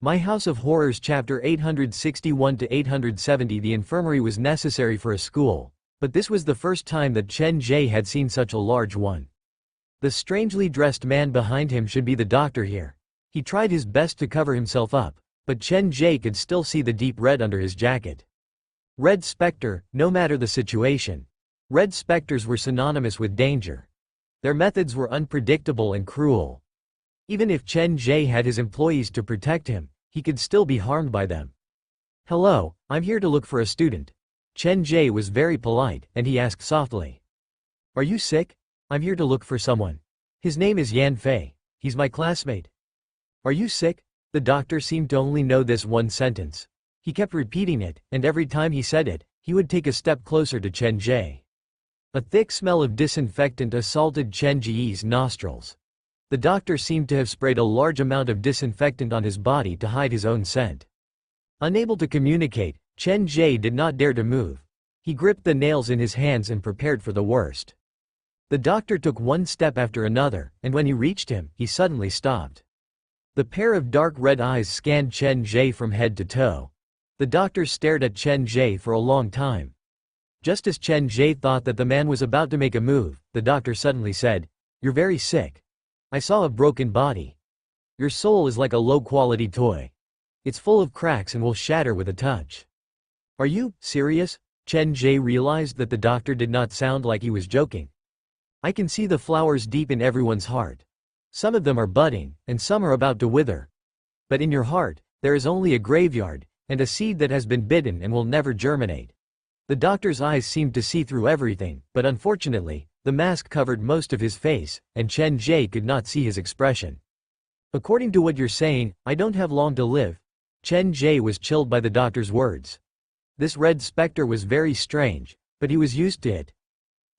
My House of Horrors Chapter 861 to 870. The infirmary was necessary for a school, but this was the first time that Chen Ge had seen such a large one. The strangely dressed man behind him should be the doctor here. He tried his best to cover himself up, but Chen Ge could still see the deep red under his jacket. Red Spectre, no matter the situation. Red Spectres were synonymous with danger. Their methods were unpredictable and cruel. Even if Chen Ge had his employees to protect him, he could still be harmed by them. "Hello, I'm here to look for a student." Chen Ge was very polite, and he asked softly. "Are you sick?" "I'm here to look for someone. His name is Yan Fei. He's my classmate." "Are you sick?" The doctor seemed to only know this one sentence. He kept repeating it, and every time he said it, he would take a step closer to Chen Ge. A thick smell of disinfectant assaulted Chen Ge's nostrils. The doctor seemed to have sprayed a large amount of disinfectant on his body to hide his own scent. Unable to communicate, Chen Ge did not dare to move. He gripped the nails in his hands and prepared for the worst. The doctor took one step after another, and when he reached him, he suddenly stopped. The pair of dark red eyes scanned Chen Ge from head to toe. The doctor stared at Chen Ge for a long time. Just as Chen Ge thought that the man was about to make a move, the doctor suddenly said, "You're very sick. I saw a broken body. Your soul is like a low-quality toy. It's full of cracks and will shatter with a touch." "Are you serious?" Chen Ge realized that the doctor did not sound like he was joking. "I can see the flowers deep in everyone's heart. Some of them are budding, and some are about to wither. But in your heart, there is only a graveyard, and a seed that has been bitten and will never germinate." The doctor's eyes seemed to see through everything, but unfortunately, the mask covered most of his face, and Chen Ge could not see his expression. "According to what you're saying, I don't have long to live." Chen Ge was chilled by the doctor's words. This red spectre was very strange, but he was used to it.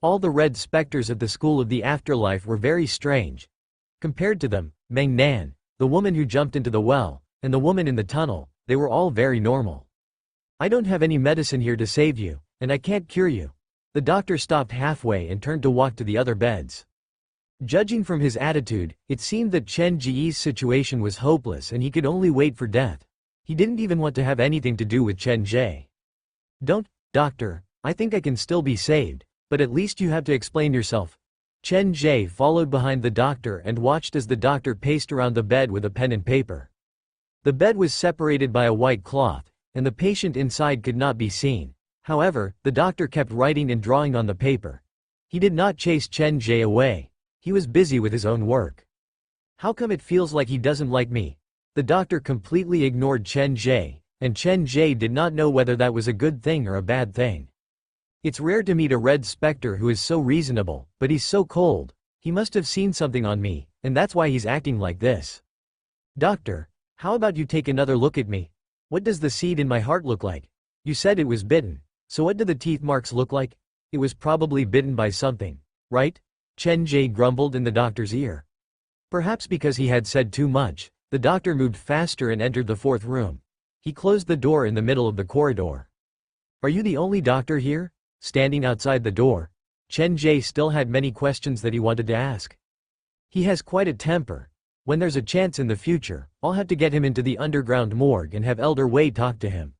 All the red specters at the school of the afterlife were very strange. Compared to them, Meng Nan, the woman who jumped into the well, and the woman in the tunnel, they were all very normal. "I don't have any medicine here to save you, and I can't cure you." The doctor stopped halfway and turned to walk to the other beds. Judging from his attitude, it seemed that Chen Ge's situation was hopeless and he could only wait for death. He didn't even want to have anything to do with Chen Ge. "Don't, doctor, I think I can still be saved, but at least you have to explain yourself." Chen Ge followed behind the doctor and watched as the doctor paced around the bed with a pen and paper. The bed was separated by a white cloth, and the patient inside could not be seen. However, the doctor kept writing and drawing on the paper. He did not chase Chen Ge away. He was busy with his own work. "How come it feels like he doesn't like me?" The doctor completely ignored Chen Ge, and Chen Ge did not know whether that was a good thing or a bad thing. "It's rare to meet a red spectre who is so reasonable, but he's so cold. He must have seen something on me, and that's why he's acting like this." "Doctor, how about you take another look at me? What does the seed in my heart look like? You said it was bitten. So what do the teeth marks look like? It was probably bitten by something, right?" Chen Ge grumbled in the doctor's ear. Perhaps because he had said too much, the doctor moved faster and entered the fourth room. He closed the door in the middle of the corridor. "Are you the only doctor here?" Standing outside the door, Chen Ge still had many questions that he wanted to ask. He has quite a temper. When there's a chance in the future, I'll have to get him into the underground morgue and have Elder Wei talk to him.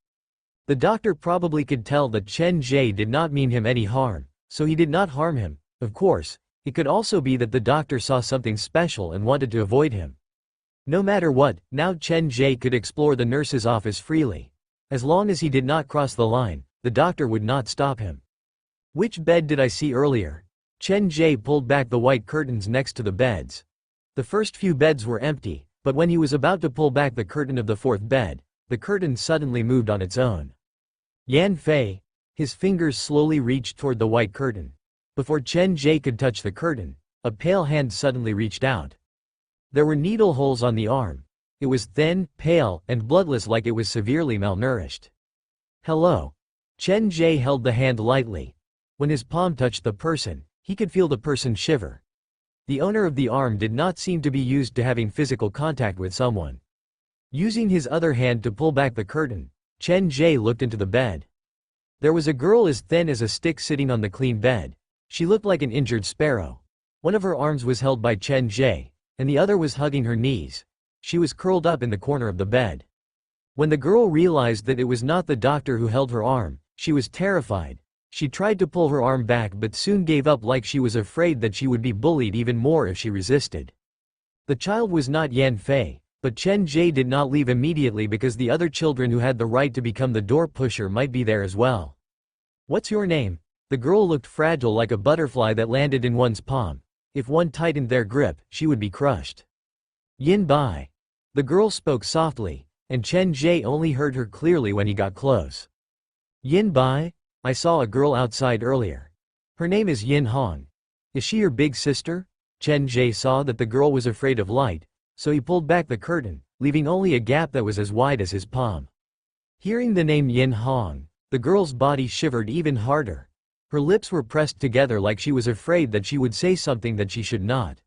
The doctor probably could tell that Chen Ge did not mean him any harm, so he did not harm him. Of course, it could also be that the doctor saw something special and wanted to avoid him. No matter what, now Chen Ge could explore the nurse's office freely. As long as he did not cross the line, the doctor would not stop him. "Which bed did I see earlier?" Chen Ge pulled back the white curtains next to the beds. The first few beds were empty, but when he was about to pull back the curtain of the fourth bed, the curtain suddenly moved on its own. "Yan Fei." His fingers slowly reached toward the white curtain. Before Chen Ge could touch the curtain, a pale hand suddenly reached out. There were needle holes on the arm. It was thin, pale, and bloodless, like it was severely malnourished. "Hello." Chen Ge held the hand lightly. When his palm touched the person, he could feel the person shiver. The owner of the arm did not seem to be used to having physical contact with someone. Using his other hand to pull back the curtain, Chen Ge looked into the bed. There was a girl as thin as a stick sitting on the clean bed. She looked like an injured sparrow. One of her arms was held by Chen Ge, and the other was hugging her knees. She was curled up in the corner of the bed. When the girl realized that it was not the doctor who held her arm, she was terrified. She tried to pull her arm back but soon gave up, like she was afraid that she would be bullied even more if she resisted. The child was not Yan Fei, but Chen Ge did not leave immediately because the other children who had the right to become the door pusher might be there as well. "What's your name?" The girl looked fragile, like a butterfly that landed in one's palm. If one tightened their grip, she would be crushed. "Yin Bai." The girl spoke softly, and Chen Ge only heard her clearly when he got close. "Yin Bai? I saw a girl outside earlier. Her name is Yin Hong. Is she your big sister?" Chen Ge saw that the girl was afraid of light, so he pulled back the curtain, leaving only a gap that was as wide as his palm. Hearing the name Yin Hong, the girl's body shivered even harder. Her lips were pressed together like she was afraid that she would say something that she should not.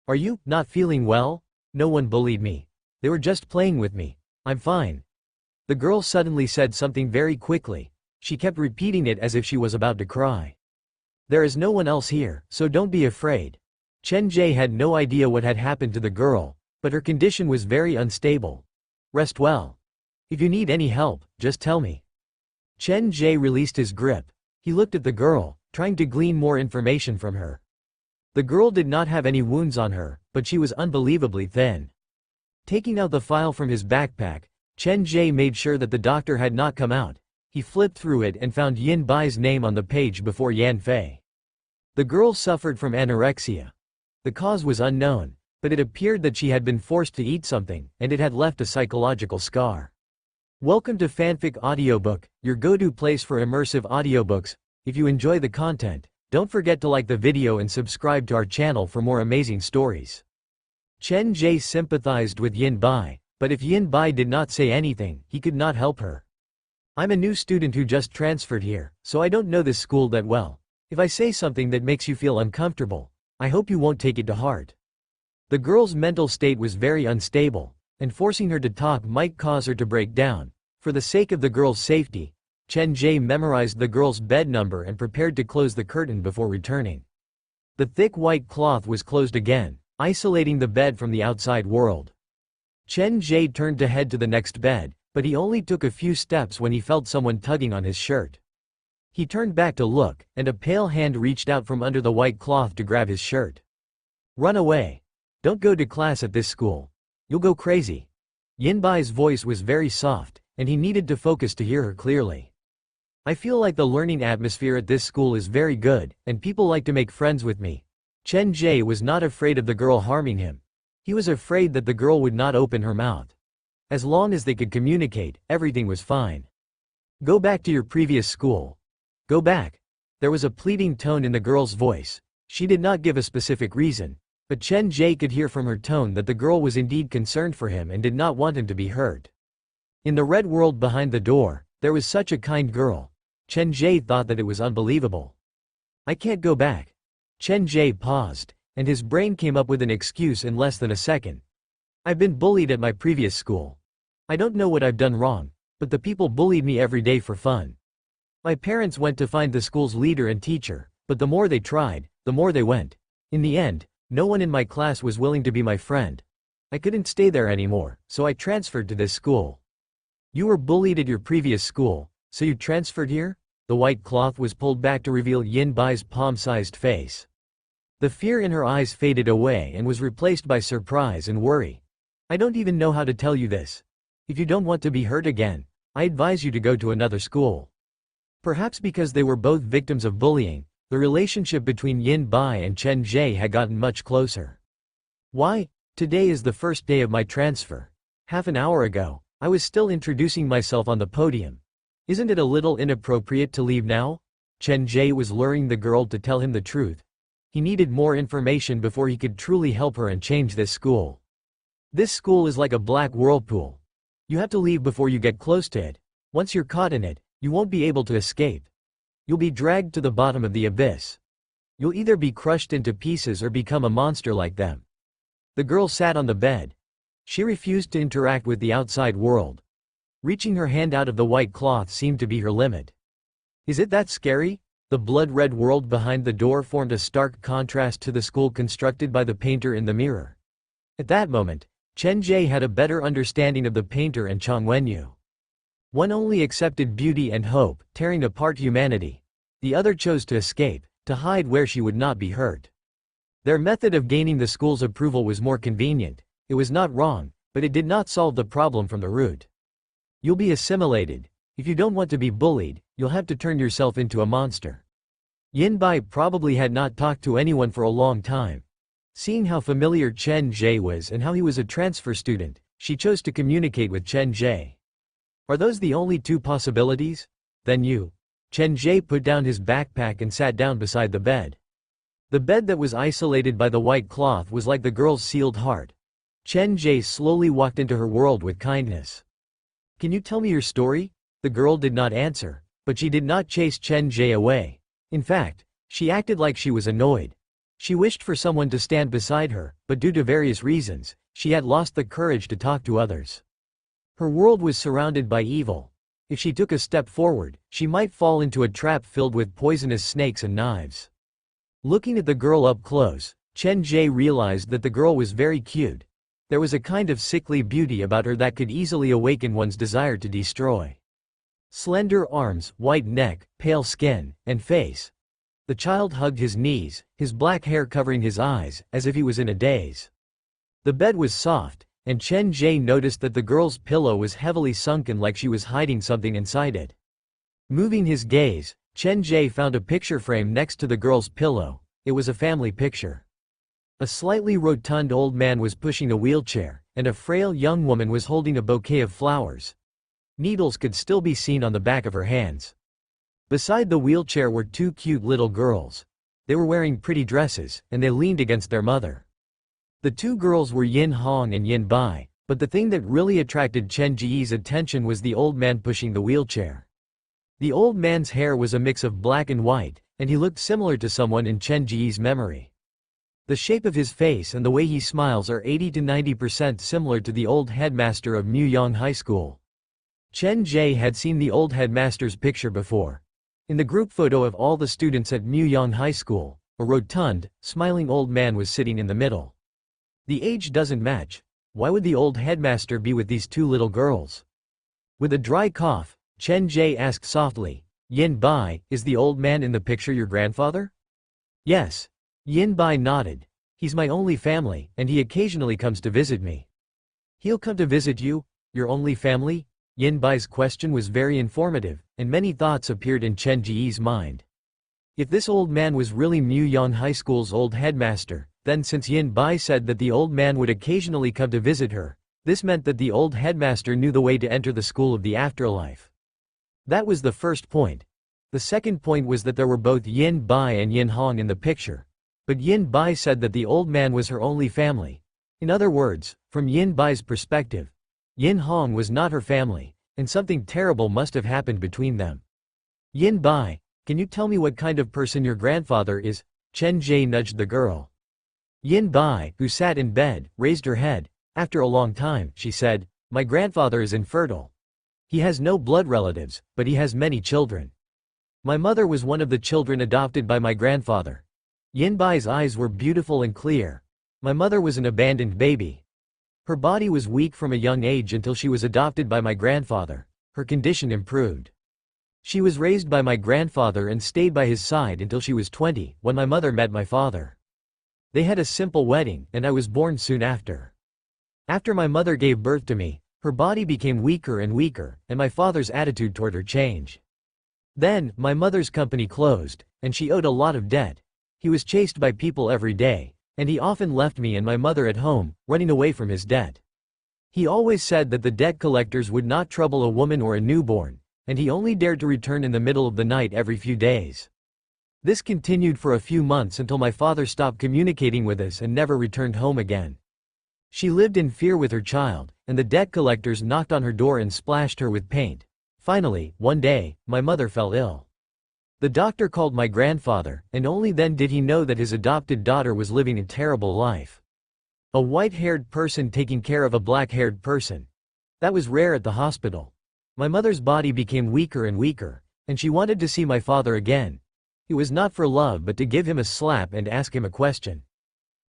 "Are you not feeling well?" "No one bullied me. They were just playing with me. I'm fine." The girl suddenly said something very quickly. She kept repeating it as if she was about to cry. "There is no one else here, so don't be afraid." Chen Ge had no idea what had happened to the girl, but her condition was very unstable. "Rest well. If you need any help, just tell me." Chen Ge released his grip. He looked at the girl, trying to glean more information from her. The girl did not have any wounds on her, but she was unbelievably thin. Taking out the file from his backpack, Chen Ge made sure that the doctor had not come out. He flipped through it and found Yin Bai's name on the page before Yan Fei. The girl suffered from anorexia. The cause was unknown, but it appeared that she had been forced to eat something, and it had left a psychological scar. Welcome to Fanfic Audiobook, your go-to place for immersive audiobooks. If you enjoy the content, don't forget to like the video and subscribe to our channel for more amazing stories. Chen Ge sympathized with Yin Bai, but if Yin Bai did not say anything, he could not help her. "I'm a new student who just transferred here, so I don't know this school that well. If I say something that makes you feel uncomfortable, I hope you won't take it to heart." The girl's mental state was very unstable, and forcing her to talk might cause her to break down. For the sake of the girl's safety, Chen Ge memorized the girl's bed number and prepared to close the curtain before returning. The thick white cloth was closed again, isolating the bed from the outside world. Chen Ge turned to head to the next bed, but he only took a few steps when he felt someone tugging on his shirt. He turned back to look, and a pale hand reached out from under the white cloth to grab his shirt. "Run away. Don't go to class at this school. You'll go crazy." Yin Bai's voice was very soft, and he needed to focus to hear her clearly. "I feel like the learning atmosphere at this school is very good, and people like to make friends with me." Chen Ge was not afraid of the girl harming him. He was afraid that the girl would not open her mouth. As long as they could communicate, everything was fine. "Go back to your previous school. Go back." There was a pleading tone in the girl's voice. She did not give a specific reason, but Chen Ge could hear from her tone that the girl was indeed concerned for him and did not want him to be hurt. In the red world behind the door, there was such a kind girl. Chen Ge thought that it was unbelievable. "I can't go back." Chen Ge paused, and his brain came up with an excuse in less than a second. "I've been bullied at my previous school. I don't know what I've done wrong, but the people bullied me every day for fun. My parents went to find the school's leader and teacher, but the more they tried, the more they went. In the end, no one in my class was willing to be my friend. I couldn't stay there anymore, so I transferred to this school." "You were bullied at your previous school, so you transferred here?" The white cloth was pulled back to reveal Yin Bai's palm-sized face. The fear in her eyes faded away and was replaced by surprise and worry. "I don't even know how to tell you this. If you don't want to be hurt again, I advise you to go to another school." Perhaps because they were both victims of bullying, the relationship between Yin Bai and Chen Ge had gotten much closer. "Why? Today is the first day of my transfer. Half an hour ago, I was still introducing myself on the podium. Isn't it a little inappropriate to leave now?" Chen Ge was luring the girl to tell him the truth. He needed more information before he could truly help her and change this school. "This school is like a black whirlpool. You have to leave before you get close to it. Once you're caught in it, you won't be able to escape. You'll be dragged to the bottom of the abyss. You'll either be crushed into pieces or become a monster like them." The girl sat on the bed. She refused to interact with the outside world. Reaching her hand out of the white cloth seemed to be her limit. "Is it that scary?" The blood-red world behind the door formed a stark contrast to the school constructed by the painter in the mirror. At that moment, Chen Ge had a better understanding of the painter and Chang Wenyu. One only accepted beauty and hope, tearing apart humanity. The other chose to escape, to hide where she would not be hurt. Their method of gaining the school's approval was more convenient. It was not wrong, but it did not solve the problem from the root. You'll be assimilated. If you don't want to be bullied, you'll have to turn yourself into a monster. Yin Bai probably had not talked to anyone for a long time. Seeing how familiar Chen Ge was and how he was a transfer student, she chose to communicate with Chen Ge. Are those the only two possibilities? Then you. Chen Ge put down his backpack and sat down beside the bed. The bed that was isolated by the white cloth was like the girl's sealed heart. Chen Ge slowly walked into her world with kindness. Can you tell me your story? The girl did not answer, but she did not chase Chen Ge away. In fact, she acted like she was annoyed. She wished for someone to stand beside her, but due to various reasons, she had lost the courage to talk to others. Her world was surrounded by evil. If she took a step forward, she might fall into a trap filled with poisonous snakes and knives. Looking at the girl up close, Chen Ge realized that the girl was very cute. There was a kind of sickly beauty about her that could easily awaken one's desire to destroy. Slender arms, white neck, pale skin, and face. The child hugged his knees, his black hair covering his eyes, as if he was in a daze. The bed was soft, and Chen Ge noticed that the girl's pillow was heavily sunken like she was hiding something inside it. Moving his gaze, Chen Ge found a picture frame next to the girl's pillow. It was a family picture. A slightly rotund old man was pushing a wheelchair, and a frail young woman was holding a bouquet of flowers. Needles could still be seen on the back of her hands. Beside the wheelchair were two cute little girls. They were wearing pretty dresses, and they leaned against their mother. The two girls were Yin Hong and Yin Bai, but the thing that really attracted Chen Ge's attention was the old man pushing the wheelchair. The old man's hair was a mix of black and white, and he looked similar to someone in Chen Ge's memory. The shape of his face and the way he smiles are 80 to 90% similar to the old headmaster of Muyang High School. Chen Ge had seen the old headmaster's picture before. In the group photo of all the students at Muyang High School, a rotund, smiling old man was sitting in the middle. The age doesn't match. Why would the old headmaster be with these two little girls? With a dry cough, Chen Ge asked softly, Yin Bai, is the old man in the picture your grandfather? Yes. Yin Bai nodded. He's my only family, and he occasionally comes to visit me. He'll come to visit you? Your only family? Yin Bai's question was very informative, and many thoughts appeared in Chen Ge's mind. If this old man was really Muyang High School's old headmaster, then since Yin Bai said that the old man would occasionally come to visit her, this meant that the old headmaster knew the way to enter the school of the afterlife. That was the first point. The second point was that there were both Yin Bai and Yin Hong in the picture. But Yin Bai said that the old man was her only family. In other words, from Yin Bai's perspective, Yin Hong was not her family, and something terrible must have happened between them. Yin Bai, can you tell me what kind of person your grandfather is? Chen Ge nudged the girl. Yin Bai, who sat in bed, raised her head. After a long time, she said, my grandfather is infertile. He has no blood relatives, but he has many children. My mother was one of the children adopted by my grandfather. Yin Bai's eyes were beautiful and clear. My mother was an abandoned baby. Her body was weak from a young age until she was adopted by my grandfather. Her condition improved. She was raised by my grandfather and stayed by his side until she was 20, when my mother met my father. They had a simple wedding, and I was born soon after. After my mother gave birth to me, her body became weaker and weaker, and my father's attitude toward her changed. Then, my mother's company closed, and she owed a lot of debt. He was chased by people every day, and he often left me and my mother at home, running away from his debt. He always said that the debt collectors would not trouble a woman or a newborn, and he only dared to return in the middle of the night every few days. This continued for a few months until my father stopped communicating with us and never returned home again. She lived in fear with her child, and the debt collectors knocked on her door and splashed her with paint. Finally, one day, my mother fell ill. The doctor called my grandfather, and only then did he know that his adopted daughter was living a terrible life. A white-haired person taking care of a black-haired person. That was rare at the hospital. My mother's body became weaker and weaker, and she wanted to see my father again. It was not for love but to give him a slap and ask him a question.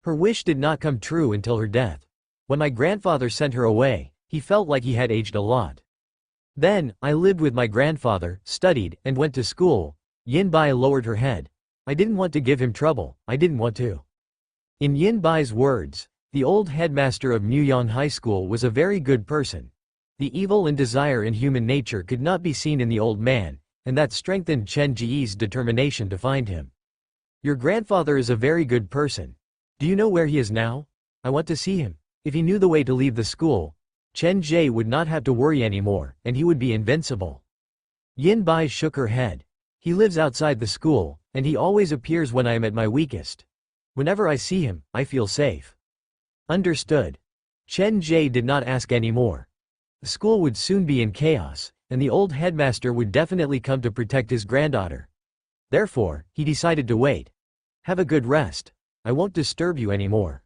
Her wish did not come true until her death. When my grandfather sent her away, he felt like he had aged a lot. Then, I lived with my grandfather, studied, and went to school. Yin Bai lowered her head. I didn't want to give him trouble, I didn't want to. In Yin Bai's words, the old headmaster of Muyang High School was a very good person. The evil and desire in human nature could not be seen in the old man, and that strengthened Chen Ge's determination to find him. Your grandfather is a very good person. Do you know where he is now? I want to see him. If he knew the way to leave the school, Chen Ge would not have to worry anymore, and he would be invincible. Yin Bai shook her head. He lives outside the school, and he always appears when I am at my weakest. Whenever I see him, I feel safe. Understood. Chen Ge did not ask any more. The school would soon be in chaos, and the old headmaster would definitely come to protect his granddaughter. Therefore, he decided to wait. Have a good rest. I won't disturb you anymore.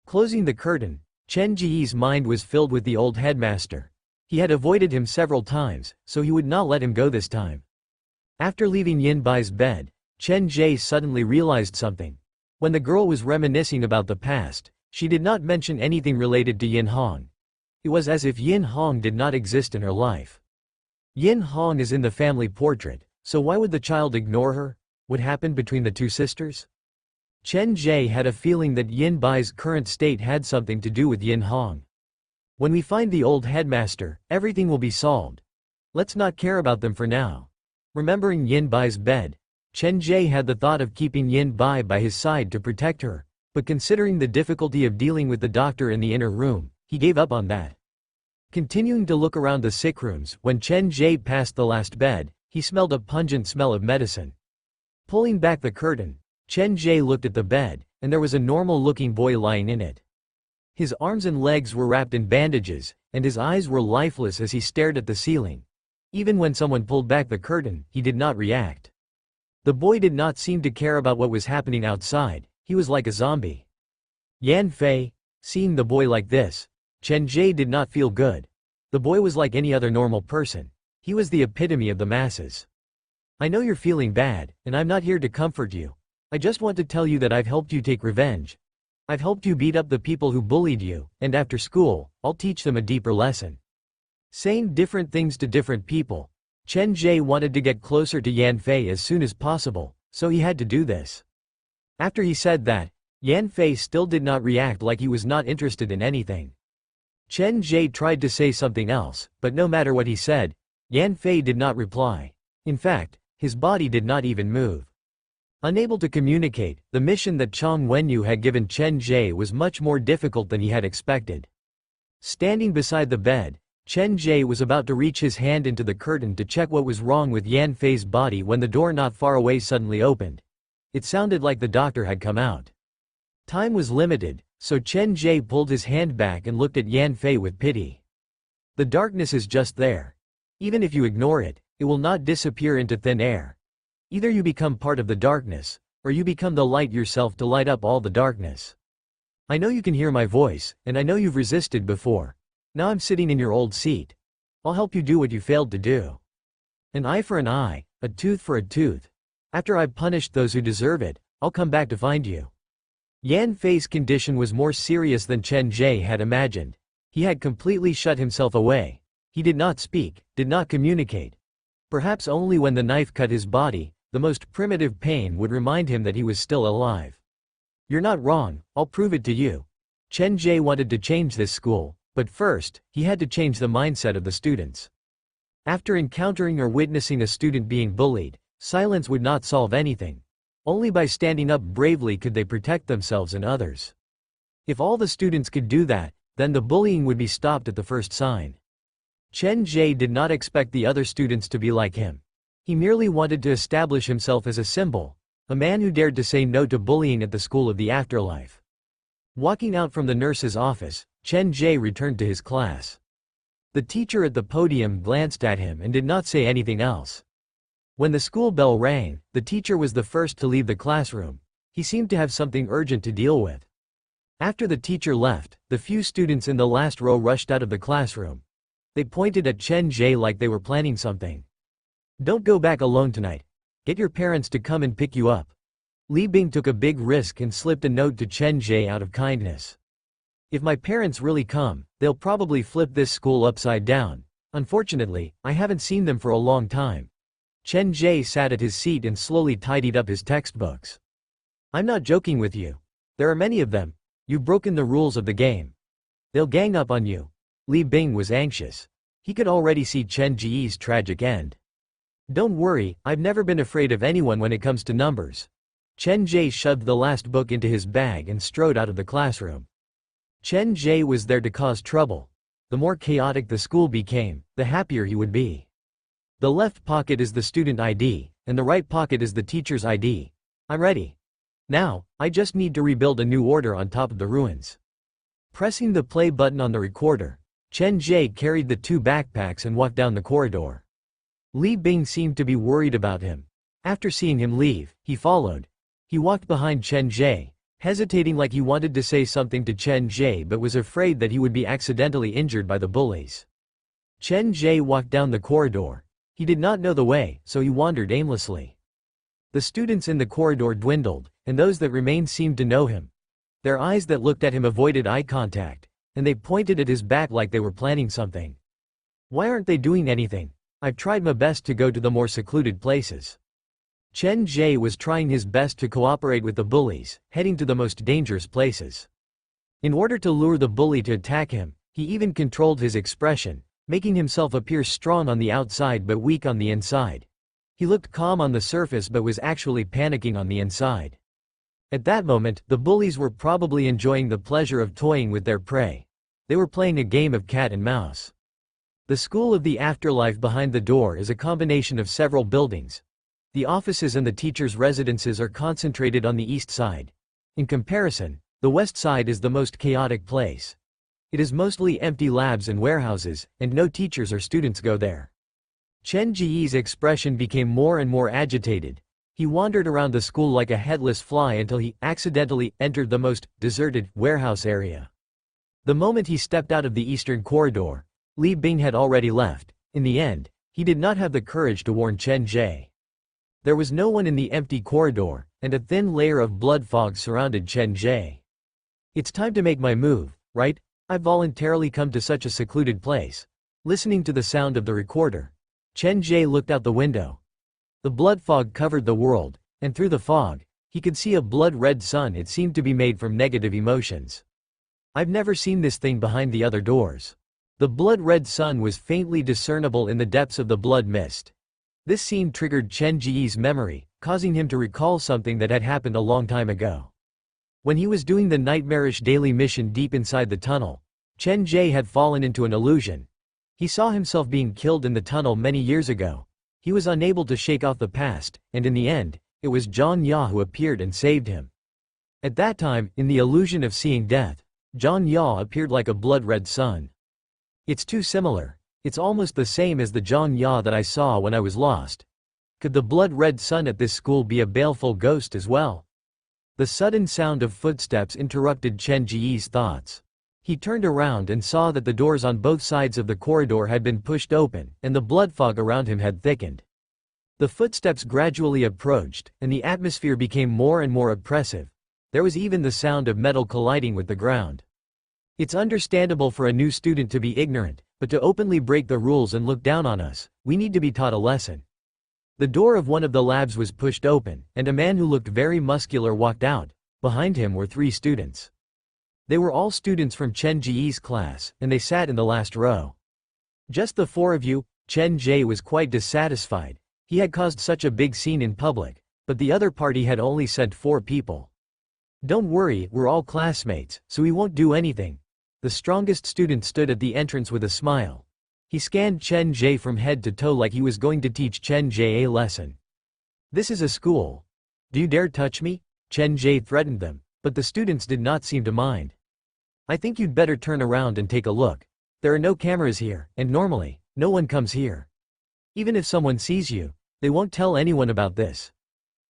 Closing the curtain, Chen Ge's mind was filled with the old headmaster. He had avoided him several times, so he would not let him go this time. After leaving Yin Bai's bed, Chen Ge suddenly realized something. When the girl was reminiscing about the past, she did not mention anything related to Yin Hong. It was as if Yin Hong did not exist in her life. Yin Hong is in the family portrait, so why would the child ignore her? What happened between the two sisters? Chen Ge had a feeling that Yin Bai's current state had something to do with Yin Hong. When we find the old headmaster, everything will be solved. Let's not care about them for now. Remembering Yin Bai's bed, Chen Ge had the thought of keeping Yin Bai by his side to protect her, but considering the difficulty of dealing with the doctor in the inner room, he gave up on that. Continuing to look around the sick rooms, when Chen Ge passed the last bed, he smelled a pungent smell of medicine. Pulling back the curtain, Chen Ge looked at the bed, and there was a normal-looking boy lying in it. His arms and legs were wrapped in bandages, and his eyes were lifeless as he stared at the ceiling. Even when someone pulled back the curtain, he did not react. The boy did not seem to care about what was happening outside, he was like a zombie. Yan Fei, seeing the boy like this, Chen Ge did not feel good. The boy was like any other normal person. He was the epitome of the masses. I know you're feeling bad, and I'm not here to comfort you. I just want to tell you that I've helped you take revenge. I've helped you beat up the people who bullied you, and after school, I'll teach them a deeper lesson. Saying different things to different people, Chen Ge wanted to get closer to Yan Fei as soon as possible, so he had to do this. After he said that, Yan Fei still did not react, like he was not interested in anything. Chen Ge tried to say something else, but no matter what he said, Yan Fei did not reply. In fact, his body did not even move. Unable to communicate, the mission that Chang Wenyu had given Chen Ge was much more difficult than he had expected. Standing beside the bed, Chen Ge was about to reach his hand into the curtain to check what was wrong with Yan Fei's body when the door not far away suddenly opened. It sounded like the doctor had come out. Time was limited, so Chen Ge pulled his hand back and looked at Yan Fei with pity. The darkness is just there. Even if you ignore it, it will not disappear into thin air. Either you become part of the darkness, or you become the light yourself to light up all the darkness. I know you can hear my voice, and I know you've resisted before. Now I'm sitting in your old seat. I'll help you do what you failed to do. An eye for an eye, a tooth for a tooth. After I've punished those who deserve it, I'll come back to find you. Yan Fei's condition was more serious than Chen Ge had imagined. He had completely shut himself away. He did not speak, did not communicate. Perhaps only when the knife cut his body, the most primitive pain would remind him that he was still alive. You're not wrong, I'll prove it to you. Chen Ge wanted to change this school, but first, he had to change the mindset of the students. After encountering or witnessing a student being bullied, silence would not solve anything. Only by standing up bravely could they protect themselves and others. If all the students could do that, then the bullying would be stopped at the first sign. Chen Ge did not expect the other students to be like him. He merely wanted to establish himself as a symbol, a man who dared to say no to bullying at the school of the afterlife. Walking out from the nurse's office, Chen Ge returned to his class. The teacher at the podium glanced at him and did not say anything else. When the school bell rang, the teacher was the first to leave the classroom. He seemed to have something urgent to deal with. After the teacher left, the few students in the last row rushed out of the classroom. They pointed at Chen Ge like they were planning something. Don't go back alone tonight. Get your parents to come and pick you up. Li Bing took a big risk and slipped a note to Chen Ge out of kindness. If my parents really come, they'll probably flip this school upside down. Unfortunately, I haven't seen them for a long time. Chen Ge sat at his seat and slowly tidied up his textbooks. I'm not joking with you. There are many of them. You've broken the rules of the game. They'll gang up on you. Li Bing was anxious. He could already see Chen Ge's tragic end. Don't worry, I've never been afraid of anyone when it comes to numbers. Chen Ge shoved the last book into his bag and strode out of the classroom. Chen Ge was there to cause trouble. The more chaotic the school became, the happier he would be. The left pocket is the student ID, and the right pocket is the teacher's ID. I'm ready. Now, I just need to rebuild a new order on top of the ruins. Pressing the play button on the recorder, Chen Ge carried the two backpacks and walked down the corridor. Li Bing seemed to be worried about him. After seeing him leave, he followed. He walked behind Chen Ge, hesitating like he wanted to say something to Chen Ge but was afraid that he would be accidentally injured by the bullies. Chen Ge walked down the corridor. He did not know the way, so he wandered aimlessly. The students in the corridor dwindled, and those that remained seemed to know him. Their eyes that looked at him avoided eye contact, and they pointed at his back like they were planning something. Why aren't they doing anything? I've tried my best to go to the more secluded places. Chen Ge was trying his best to cooperate with the bullies, heading to the most dangerous places. In order to lure the bully to attack him, he even controlled his expression, making himself appear strong on the outside but weak on the inside. He looked calm on the surface but was actually panicking on the inside. At that moment, the bullies were probably enjoying the pleasure of toying with their prey. They were playing a game of cat and mouse. The School of the Afterlife behind the door is a combination of several buildings. The offices and the teachers' residences are concentrated on the east side. In comparison, the west side is the most chaotic place. It is mostly empty labs and warehouses, and no teachers or students go there. Chen Ge's expression became more and more agitated. He wandered around the school like a headless fly until he accidentally entered the most deserted warehouse area. The moment he stepped out of the eastern corridor, Li Bing had already left. In the end, he did not have the courage to warn Chen Ge. There was no one in the empty corridor, and a thin layer of blood fog surrounded Chen Ge. It's time to make my move, right? I've voluntarily come to such a secluded place. Listening to the sound of the recorder, Chen Ge looked out the window. The blood fog covered the world, and through the fog, he could see a blood-red sun. It seemed to be made from negative emotions. I've never seen this thing behind the other doors. The blood-red sun was faintly discernible in the depths of the blood mist. This scene triggered Chen Ge's memory, causing him to recall something that had happened a long time ago. When he was doing the nightmarish daily mission deep inside the tunnel, Chen Ge had fallen into an illusion. He saw himself being killed in the tunnel many years ago. He was unable to shake off the past, and in the end, it was Zhang Ya who appeared and saved him. At that time, in the illusion of seeing death, Zhang Ya appeared like a blood-red sun. It's too similar. It's almost the same as the Zhang Ya that I saw when I was lost. Could the blood-red sun at this school be a baleful ghost as well? The sudden sound of footsteps interrupted Chen Ge's thoughts. He turned around and saw that the doors on both sides of the corridor had been pushed open, and the blood fog around him had thickened. The footsteps gradually approached, and the atmosphere became more and more oppressive. There was even the sound of metal colliding with the ground. It's understandable for a new student to be ignorant, but to openly break the rules and look down on us, we need to be taught a lesson. The door of one of the labs was pushed open, and a man who looked very muscular walked out. Behind him were 3 students. They were all students from Chen Ge's class, and they sat in the last row. Just the 4 of you? Chen Ge was quite dissatisfied. He had caused such a big scene in public, but the other party had only sent 4 people. Don't worry, we're all classmates, so we won't do anything. The strongest student stood at the entrance with a smile. He scanned Chen Ge from head to toe like he was going to teach Chen Ge a lesson. This is a school. Do you dare touch me? Chen Ge threatened them, but the students did not seem to mind. I think you'd better turn around and take a look. There are no cameras here, and normally, no one comes here. Even if someone sees you, they won't tell anyone about this.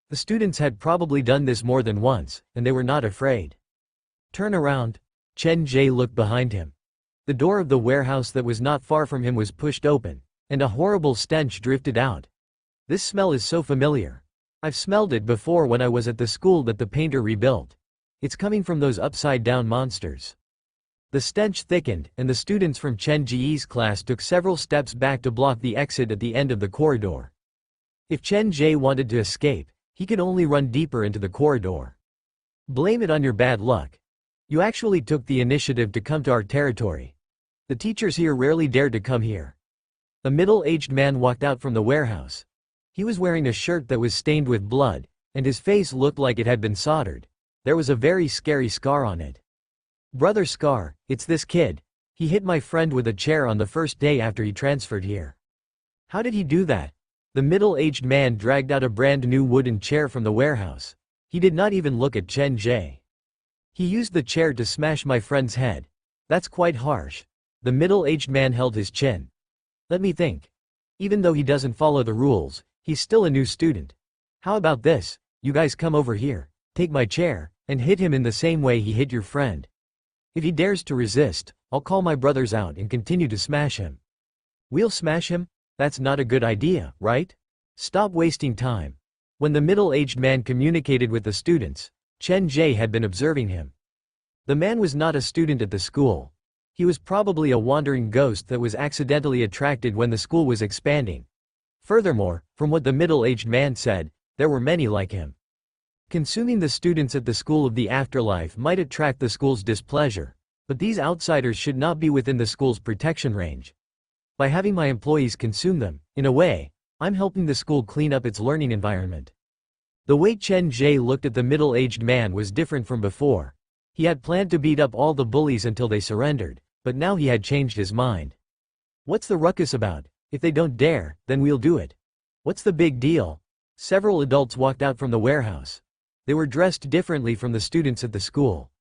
The students had probably done this more than once, and they were not afraid. Turn around. Chen Ge looked behind him. The door of the warehouse that was not far from him was pushed open, and a horrible stench drifted out. This smell is so familiar. I've smelled it before when I was at the school that the painter rebuilt. It's coming from those upside-down monsters. The stench thickened, and the students from Chen Ge's class took several steps back to block the exit at the end of the corridor. If Chen Ge wanted to escape, he could only run deeper into the corridor. Blame it on your bad luck. You actually took the initiative to come to our territory. The teachers here rarely dare to come here. A middle-aged man walked out from the warehouse. He was wearing a shirt that was stained with blood, and his face looked like it had been soldered. There was a very scary scar on it. Brother Scar, it's this kid. He hit my friend with a chair on the first day after he transferred here. How did he do that? The middle-aged man dragged out a brand new wooden chair from the warehouse. He did not even look at Chen Ge. He used the chair to smash my friend's head. That's quite harsh. The middle-aged man held his chin. Let me think. Even though he doesn't follow the rules, he's still a new student. How about this? You guys come over here, take my chair, and hit him in the same way he hit your friend. If he dares to resist, I'll call my brothers out and continue to smash him. We'll smash him? That's not a good idea, right? Stop wasting time. When the middle-aged man communicated with the students, Chen Ge had been observing him. The man was not a student at the school. He was probably a wandering ghost that was accidentally attracted when the school was expanding. Furthermore, from what the middle-aged man said, there were many like him. Consuming the students at the school of the afterlife might attract the school's displeasure, but these outsiders should not be within the school's protection range. By having my employees consume them, in a way, I'm helping the school clean up its learning environment. The way Chen Ge looked at the middle-aged man was different from before. He had planned to beat up all the bullies until they surrendered, but now he had changed his mind. What's the ruckus about? If they don't dare, then we'll do it. What's the big deal? Several adults walked out from the warehouse. They were dressed differently from the students at the school.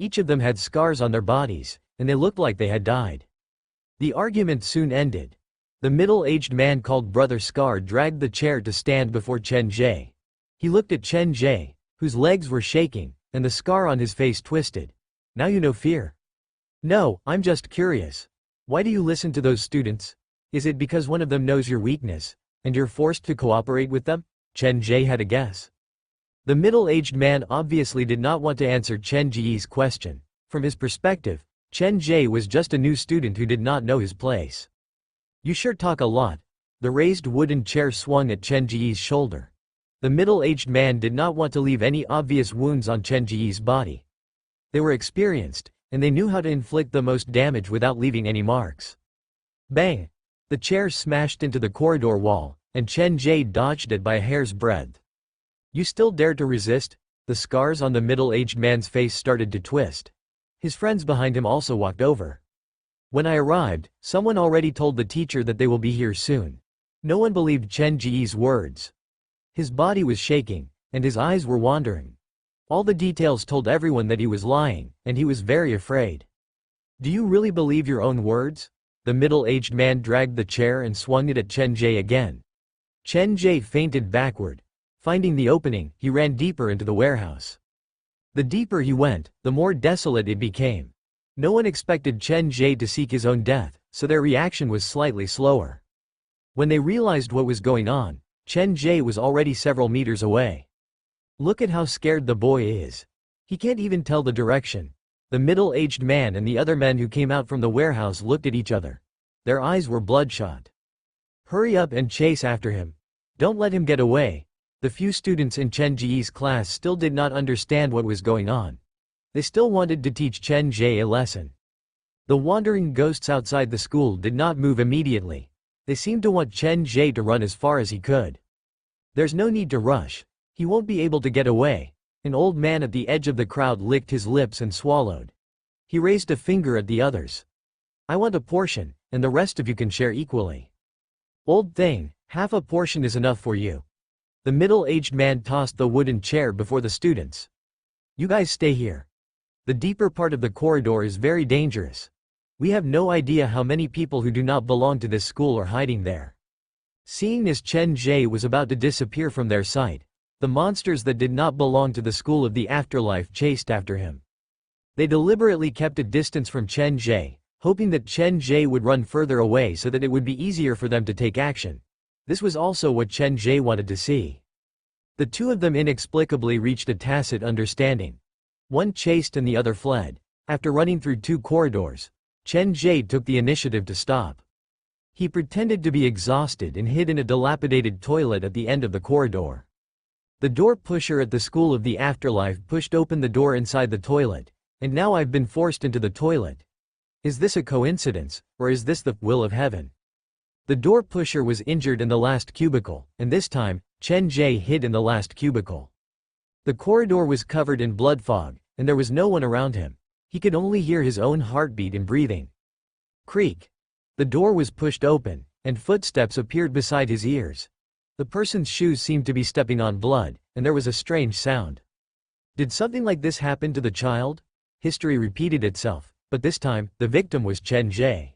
Each of them had scars on their bodies, and they looked like they had died. The argument soon ended. The middle-aged man called Brother Scar dragged the chair to stand before Chen Ge. He looked at Chen Ge, whose legs were shaking, and the scar on his face twisted. Now you know fear. No, I'm just curious. Why do you listen to those students? Is it because one of them knows your weakness, and you're forced to cooperate with them? Chen Ge had a guess. The middle-aged man obviously did not want to answer Chen Ge's question. From his perspective, Chen Ge was just a new student who did not know his place. You sure talk a lot. The raised wooden chair swung at Chen Ge's shoulder. The middle-aged man did not want to leave any obvious wounds on Chen Ge's body. They were experienced, and they knew how to inflict the most damage without leaving any marks. Bang! The chair smashed into the corridor wall, and Chen Ge dodged it by a hair's breadth. You still dare to resist? The scars on the middle-aged man's face started to twist. His friends behind him also walked over. When I arrived, someone already told the teacher that they will be here soon. No one believed Chen Ge's words. His body was shaking, and his eyes were wandering. All the details told everyone that he was lying, and he was very afraid. Do you really believe your own words? The middle-aged man dragged the chair and swung it at Chen Ge again. Chen Ge fainted backward. Finding the opening, he ran deeper into the warehouse. The deeper he went, the more desolate it became. No one expected Chen Ge to seek his own death, so their reaction was slightly slower. When they realized what was going on, Chen Ge was already several meters away. Look at how scared the boy is. He can't even tell the direction. The middle-aged man and the other men who came out from the warehouse looked at each other. Their eyes were bloodshot. Hurry up and chase after him. Don't let him get away. The few students in Chen Ge's class still did not understand what was going on. They still wanted to teach Chen Ge a lesson. The wandering ghosts outside the school did not move immediately. They seemed to want Chen Ge to run as far as he could. There's no need to rush. He won't be able to get away. An old man at the edge of the crowd licked his lips and swallowed. He raised a finger at the others. I want a portion, and the rest of you can share equally. Old thing, half a portion is enough for you. The middle-aged man tossed the wooden chair before the students. You guys stay here. The deeper part of the corridor is very dangerous. We have no idea how many people who do not belong to this school are hiding there. Seeing as Chen Ge was about to disappear from their sight, the monsters that did not belong to the school of the afterlife chased after him. They deliberately kept a distance from Chen Ge, hoping that Chen Ge would run further away so that it would be easier for them to take action. This was also what Chen Ge wanted to see. The two of them inexplicably reached a tacit understanding. One chased and the other fled. After running through 2 corridors, Chen Ge took the initiative to stop. He pretended to be exhausted and hid in a dilapidated toilet at the end of the corridor. The door pusher at the School of the Afterlife pushed open the door inside the toilet, and now I've been forced into the toilet. Is this a coincidence, or is this the will of heaven? The door pusher was injured in the last cubicle, and this time, Chen Ge hid in the last cubicle. The corridor was covered in blood fog, and there was no one around him. He could only hear his own heartbeat and breathing. Creak. The door was pushed open, and footsteps appeared beside his ears. The person's shoes seemed to be stepping on blood, and there was a strange sound. Did something like this happen to the child? History repeated itself, but this time, the victim was Chen Ge.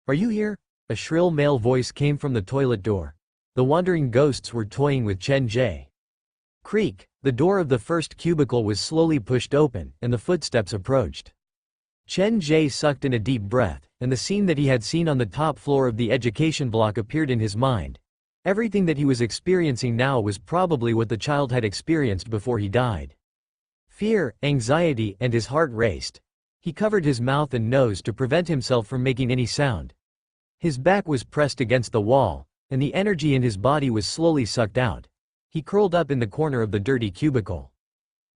Are you here? A shrill male voice came from the toilet door. The wandering ghosts were toying with Chen Ge. Creak. The door of the first cubicle was slowly pushed open, and the footsteps approached. Chen Ge sucked in a deep breath, and the scene that he had seen on the top floor of the education block appeared in his mind. Everything that he was experiencing now was probably what the child had experienced before he died. Fear, anxiety, and his heart raced. He covered his mouth and nose to prevent himself from making any sound. His back was pressed against the wall, and the energy in his body was slowly sucked out. He curled up in the corner of the dirty cubicle.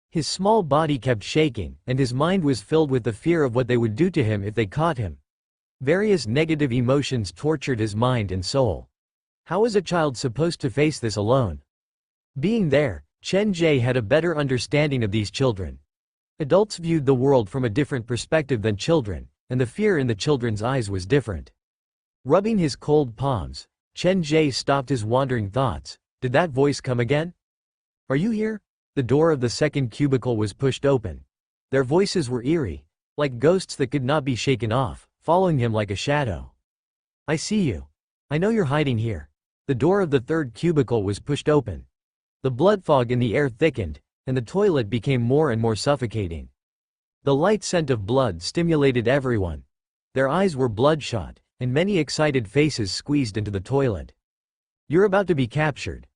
His small body kept shaking, and his mind was filled with the fear of what they would do to him if they caught him. Various negative emotions tortured his mind and soul. How was a child supposed to face this alone? Being there, Chen Ge had a better understanding of these children. Adults viewed the world from a different perspective than children, and the fear in the children's eyes was different. Rubbing his cold palms, Chen Ge stopped his wandering thoughts. Did that voice come again? Are you here? The door of the second cubicle was pushed open. Their voices were eerie, like ghosts that could not be shaken off, following him like a shadow. I see you. I know you're hiding here. The door of the third cubicle was pushed open. The blood fog in the air thickened, and the toilet became more and more suffocating. The light scent of blood stimulated everyone. Their eyes were bloodshot, and many excited faces squeezed into the toilet. You're about to be captured.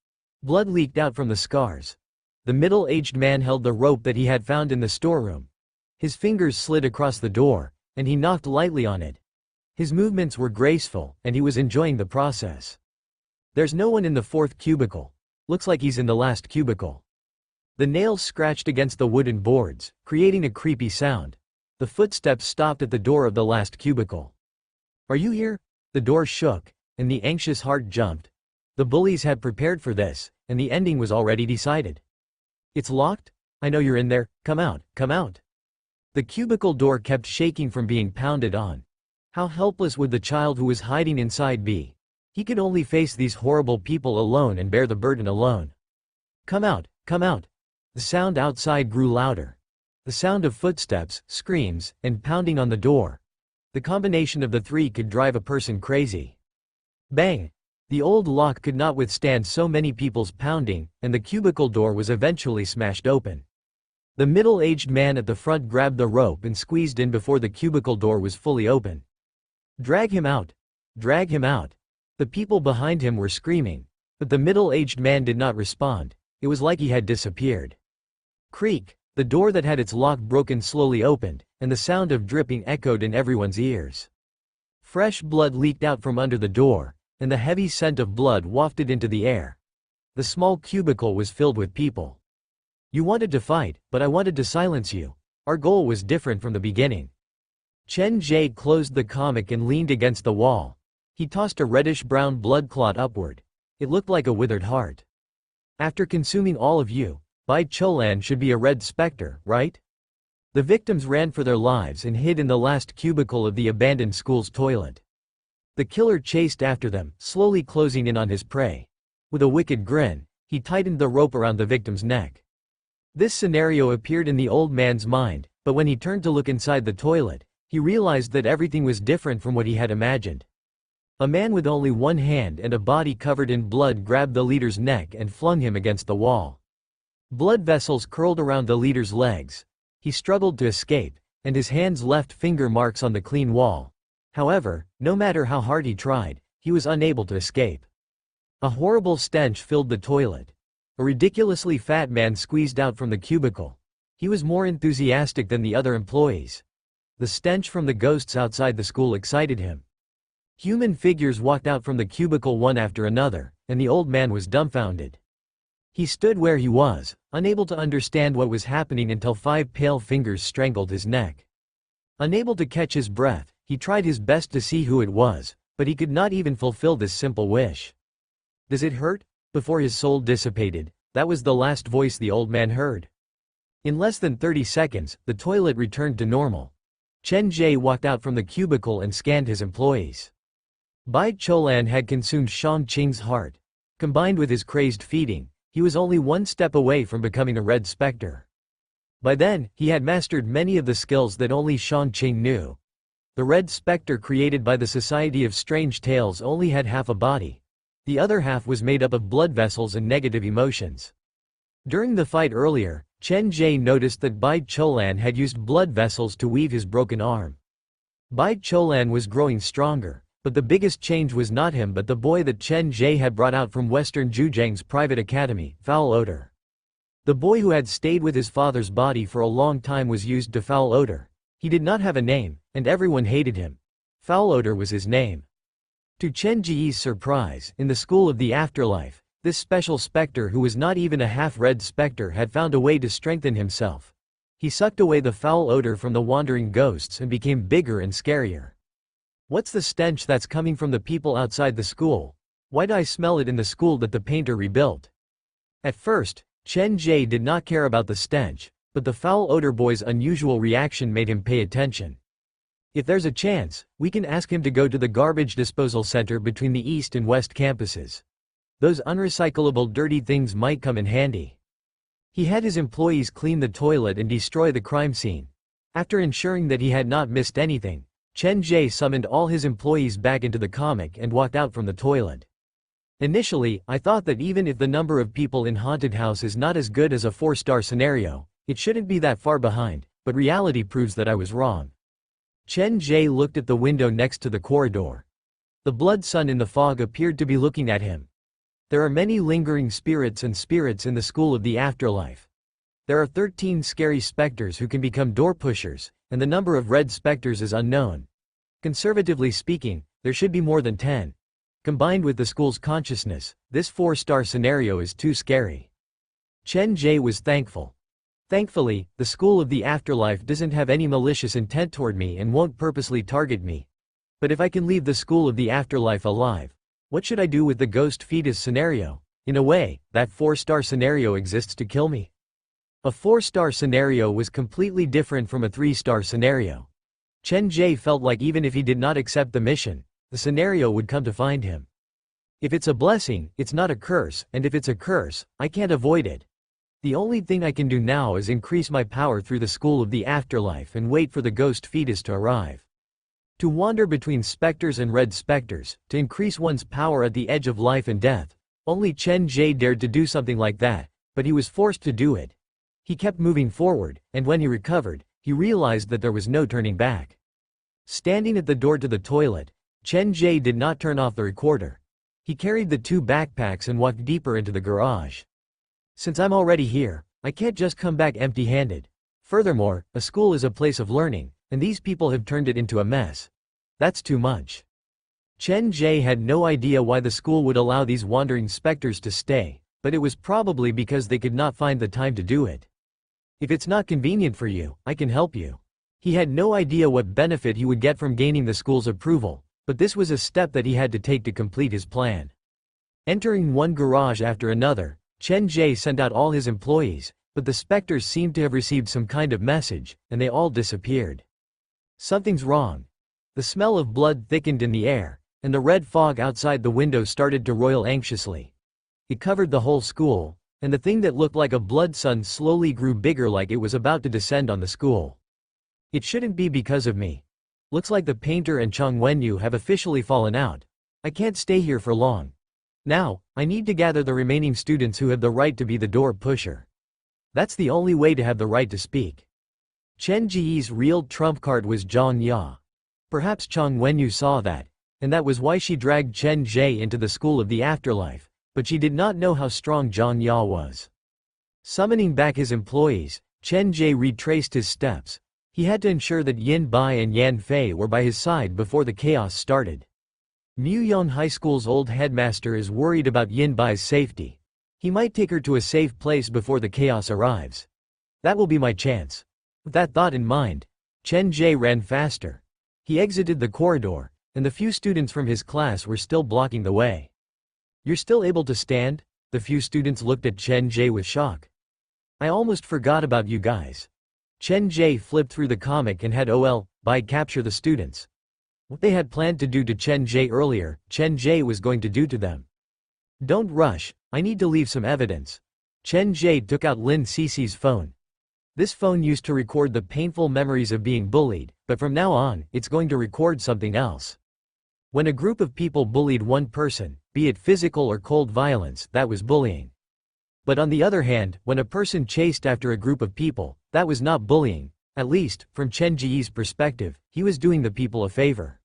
Blood leaked out from the scars. The middle-aged man held the rope that he had found in the storeroom. His fingers slid across the door, and he knocked lightly on it. His movements were graceful, and he was enjoying the process. There's no one in the fourth cubicle. Looks like he's in the last cubicle. The nails scratched against the wooden boards, creating a creepy sound. The footsteps stopped at the door of the last cubicle. Are you here? The door shook, and the anxious heart jumped. The bullies had prepared for this, and the ending was already decided. It's locked? I know you're in there. Come out, come out. The cubicle door kept shaking from being pounded on. How helpless would the child who was hiding inside be? He could only face these horrible people alone and bear the burden alone. Come out, come out. The sound outside grew louder. The sound of footsteps, screams, and pounding on the door. The combination of the three could drive a person crazy. Bang! The old lock could not withstand so many people's pounding, and the cubicle door was eventually smashed open. The middle-aged man at the front grabbed the rope and squeezed in before the cubicle door was fully open. Drag him out! Drag him out! The people behind him were screaming, but the middle-aged man did not respond. It was like he had disappeared. Creak! The door that had its lock broken slowly opened, and the sound of dripping echoed in everyone's ears. Fresh blood leaked out from under the door, and the heavy scent of blood wafted into the air. The small cubicle was filled with people. You wanted to fight, but I wanted to silence you. Our goal was different from the beginning. Chen Ge closed the comic and leaned against the wall. He tossed a reddish-brown blood clot upward. It looked like a withered heart. After consuming all of you, Bai Cholan should be a red specter, right? The victims ran for their lives and hid in the last cubicle of the abandoned school's toilet. The killer chased after them, slowly closing in on his prey. With a wicked grin, he tightened the rope around the victim's neck. This scenario appeared in the old man's mind, but when he turned to look inside the toilet, he realized that everything was different from what he had imagined. A man with only one hand and a body covered in blood grabbed the leader's neck and flung him against the wall. Blood vessels curled around the leader's legs. He struggled to escape, and his hands left finger marks on the clean wall. However, no matter how hard he tried, he was unable to escape. A horrible stench filled the toilet. A ridiculously fat man squeezed out from the cubicle. He was more enthusiastic than the other employees. The stench from the ghosts outside the school excited him. Human figures walked out from the cubicle one after another, and the old man was dumbfounded. He stood where he was, unable to understand what was happening until 5 pale fingers strangled his neck. Unable to catch his breath, he tried his best to see who it was, but he could not even fulfill this simple wish. "Does it hurt?" Before his soul dissipated, that was the last voice the old man heard. In less than 30 seconds, the toilet returned to normal. Chen Ge walked out from the cubicle and scanned his employees. Bai Cholan had consumed Shang Qing's heart. Combined with his crazed feeding, he was only one step away from becoming a red spectre. By then, he had mastered many of the skills that only Shang Qing knew. The red spectre created by the Society of Strange Tales only had half a body. The other half was made up of blood vessels and negative emotions. During the fight earlier, Chen Ge noticed that Bai Cholan had used blood vessels to weave his broken arm. Bai Cholan was growing stronger, but the biggest change was not him but the boy that Chen Ge had brought out from Western Zhujiang's private academy, Foul Odor. The boy who had stayed with his father's body for a long time was used to Foul Odor. He did not have a name, and everyone hated him. Foul Odor was his name. To Chen Ge's surprise, in the school of the afterlife, this special spectre who was not even a half-red spectre had found a way to strengthen himself. He sucked away the foul odor from the wandering ghosts and became bigger and scarier. "What's the stench that's coming from the people outside the school? Why do I smell it in the school that the painter rebuilt?" At first, Chen Ge did not care about the stench, but the foul odor boy's unusual reaction made him pay attention. "If there's a chance, we can ask him to go to the garbage disposal center between the east and west campuses. Those unrecyclable dirty things might come in handy." He had his employees clean the toilet and destroy the crime scene. After ensuring that he had not missed anything, Chen Ge summoned all his employees back into the comic and walked out from the toilet. "Initially, I thought that even if the number of people in haunted house is not as good as a 4-star scenario, it shouldn't be that far behind, but reality proves that I was wrong." Chen Ge looked at the window next to the corridor. The blood sun in the fog appeared to be looking at him. There are many lingering spirits and spirits in the school of the afterlife. There are 13 scary specters who can become door pushers, and the number of red specters is unknown. Conservatively speaking, there should be more than 10. Combined with the school's consciousness, this 4-star scenario is too scary. Chen Ge was thankful. Thankfully, the school of the afterlife doesn't have any malicious intent toward me and won't purposely target me. But if I can leave the school of the afterlife alive, what should I do with the ghost fetus scenario? In a way, that 4-star scenario exists to kill me. A 4-star scenario was completely different from a 3-star scenario. Chen Ge felt like even if he did not accept the mission, the scenario would come to find him. If it's a blessing, it's not a curse, and if it's a curse, I can't avoid it. The only thing I can do now is increase my power through the school of the afterlife and wait for the ghost fetus to arrive. To wander between specters and red specters, to increase one's power at the edge of life and death. Only Chen Ge dared to do something like that, but he was forced to do it. He kept moving forward, and when he recovered, he realized that there was no turning back. Standing at the door to the toilet, Chen Ge did not turn off the recorder. He carried the 2 backpacks and walked deeper into the garage. Since I'm already here, I can't just come back empty-handed. Furthermore, a school is a place of learning, and these people have turned it into a mess. That's too much. Chen Ge had no idea why the school would allow these wandering specters to stay, but it was probably because they could not find the time to do it. "If it's not convenient for you, I can help you." He had no idea what benefit he would get from gaining the school's approval, but this was a step that he had to take to complete his plan. Entering one garage after another, Chen Ge sent out all his employees, but the specters seemed to have received some kind of message, and they all disappeared. Something's wrong. The smell of blood thickened in the air, and the red fog outside the window started to roil anxiously. It covered the whole school, and the thing that looked like a blood sun slowly grew bigger like it was about to descend on the school. "It shouldn't be because of me. Looks like the painter and Chang Wenyu have officially fallen out. I can't stay here for long. Now, I need to gather the remaining students who have the right to be the door pusher. That's the only way to have the right to speak." Chen Ge's real trump card was Zhang Ya. Perhaps Chang Wenyu saw that, and that was why she dragged Chen Ge into the school of the afterlife, but she did not know how strong Zhang Ya was. Summoning back his employees, Chen Ge retraced his steps. He had to ensure that Yin Bai and Yan Fei were by his side before the chaos started. Muyong High School's old headmaster is worried about Yin Bai's safety. He might take her to a safe place before the chaos arrives. That will be my chance. With that thought in mind, Chen Ge ran faster. He exited the corridor, and the few students from his class were still blocking the way. "You're still able to stand?" The few students looked at Chen Ge with shock. "I almost forgot about you guys." Chen Ge flipped through the comic and had Bai capture the students. What they had planned to do to Chen Ge earlier, Chen Ge was going to do to them. "Don't rush, I need to leave some evidence." Chen Ge took out Lin Cici's phone. This phone used to record the painful memories of being bullied, but from now on, it's going to record something else. When a group of people bullied one person, be it physical or cold violence, that was bullying. But on the other hand, when a person chased after a group of people, that was not bullying. At least, from Chen Ge's perspective, he was doing the people a favor.